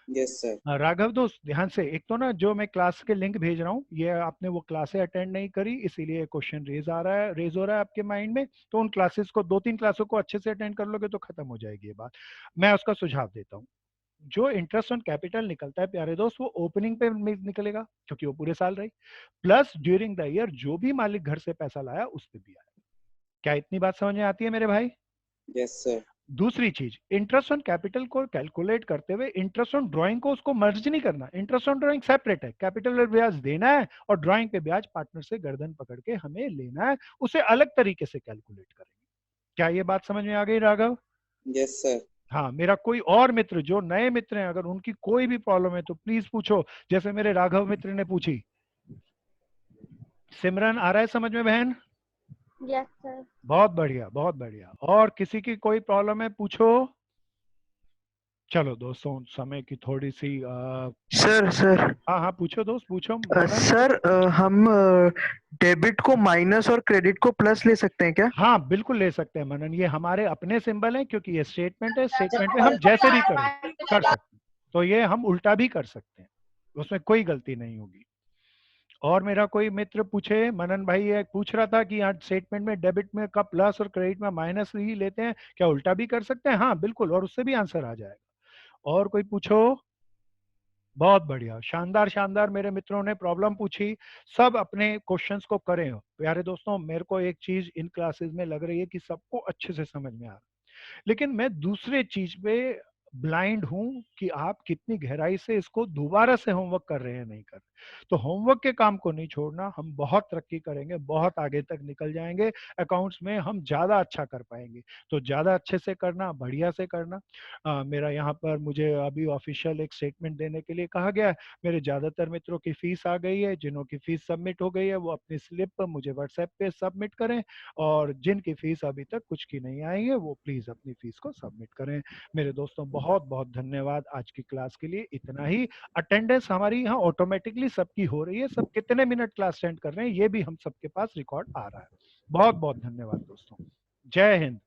Yes sir. राघव दोस्त ध्यान से, एक तो ना जो मैं क्लास के लिंक भेज रहा हूँ, ये आपने वो क्लासेस अटेंड नहीं करी, इसीलिए क्वेश्चन रेज हो रहा है आपके माइंड में। तो उन क्लासेस को, 2-3 क्लासों को अच्छे से अटेंड कर लोगे तो खत्म हो जाएगी ये बात। मैं उसका सुझाव देता हूँ। जो इंटरेस्ट ऑन कैपिटल निकलता है प्यारे दोस्त, वो ओपनिंग पे निकलेगा क्योंकि वो पूरे साल रही, प्लस ड्यूरिंग द ईयर जो भी मालिक घर से पैसा लाया उस पे भी आया। क्या इतनी बात समझ में आती है मेरे भाई? Yes sir. दूसरी चीज, इंटरेस्ट ऑन कैपिटल को कैलकुलेट करते हुए इंटरेस्ट ऑन ड्राइंग को उसको मर्ज नहीं करना। इंटरेस्ट ऑन ड्राइंग सेपरेट है, कैपिटल पर ब्याज देना है और ड्राइंग पे ब्याज पार्टनर से गर्दन पकड़ के हमें लेना है, उसे अलग तरीके से कैलकुलेट करेंगे। क्या ये बात समझ में आ गई राघव? Yes sir. हाँ, मेरा कोई और मित्र जो नए मित्र हैं, अगर उनकी कोई भी प्रॉब्लम है तो प्लीज पूछो, जैसे मेरे राघव मित्र ने पूछी। सिमरन आ रहा है समझ में बहन? Yes sir. बहुत बढ़िया बहुत बढ़िया। और किसी की कोई प्रॉब्लम है पूछो। चलो दोस्तों, समय की थोड़ी सी सर हाँ हाँ पूछो दोस्त पूछो। मनन? सर हम डेबिट को माइनस और क्रेडिट को प्लस ले सकते हैं क्या? हाँ बिल्कुल ले सकते हैं मनन, ये हमारे अपने सिंबल है क्योंकि ये स्टेटमेंट है, स्टेटमेंट में हम जैसे भी करें कर सकते हैं। तो ये हम उल्टा भी कर सकते हैं, उसमें कोई गलती नहीं होगी। और मेरा कोई मित्र पूछे, मनन भाई ये पूछ रहा था कि यहाँ स्टेटमेंट में डेबिट में का प्लस और क्रेडिट में माइनस ही लेते हैं, क्या उल्टा भी कर सकते हैं? हाँ बिल्कुल, और उससे भी आंसर आ जाएगा। और कोई पूछो। बहुत बढ़िया, शानदार शानदार मेरे मित्रों ने प्रॉब्लम पूछी। सब अपने क्वेश्चंस को करें। प्यारे दोस्तों, मेरे को एक चीज इन क्लासेस में लग रही है कि सबको अच्छे से समझ में आ रहा है, लेकिन मैं दूसरे चीज पे ब्लाइंड हूं कि आप कितनी गहराई से इसको दोबारा से होमवर्क कर रहे हैं नहीं कर रहे। तो होमवर्क के काम को नहीं छोड़ना, हम बहुत तरक्की करेंगे, बहुत आगे तक निकल जाएंगे। अकाउंट्स में हम ज्यादा अच्छा कर पाएंगे। तो ज्यादा अच्छे से करना, बढ़िया से करना। मेरा यहाँ पर मुझे अभी ऑफिशियल एक स्टेटमेंट देने के लिए कहा गया है। मेरे ज्यादातर मित्रों की फीस आ गई है, जिन्हों की फीस सबमिट हो गई है वो अपनी स्लिप मुझे व्हाट्सएप पे सबमिट करें, और जिनकी फीस अभी तक कुछ की नहीं आई है वो प्लीज अपनी फीस को सबमिट करें। मेरे दोस्तों बहुत बहुत धन्यवाद आज की क्लास के लिए, इतना ही। अटेंडेंस हमारी यहाँ ऑटोमेटिकली सबकी हो रही है, सब कितने मिनट क्लास अटेंड कर रहे हैं ये भी हम सबके पास रिकॉर्ड आ रहा है। बहुत बहुत धन्यवाद दोस्तों, जय हिंद।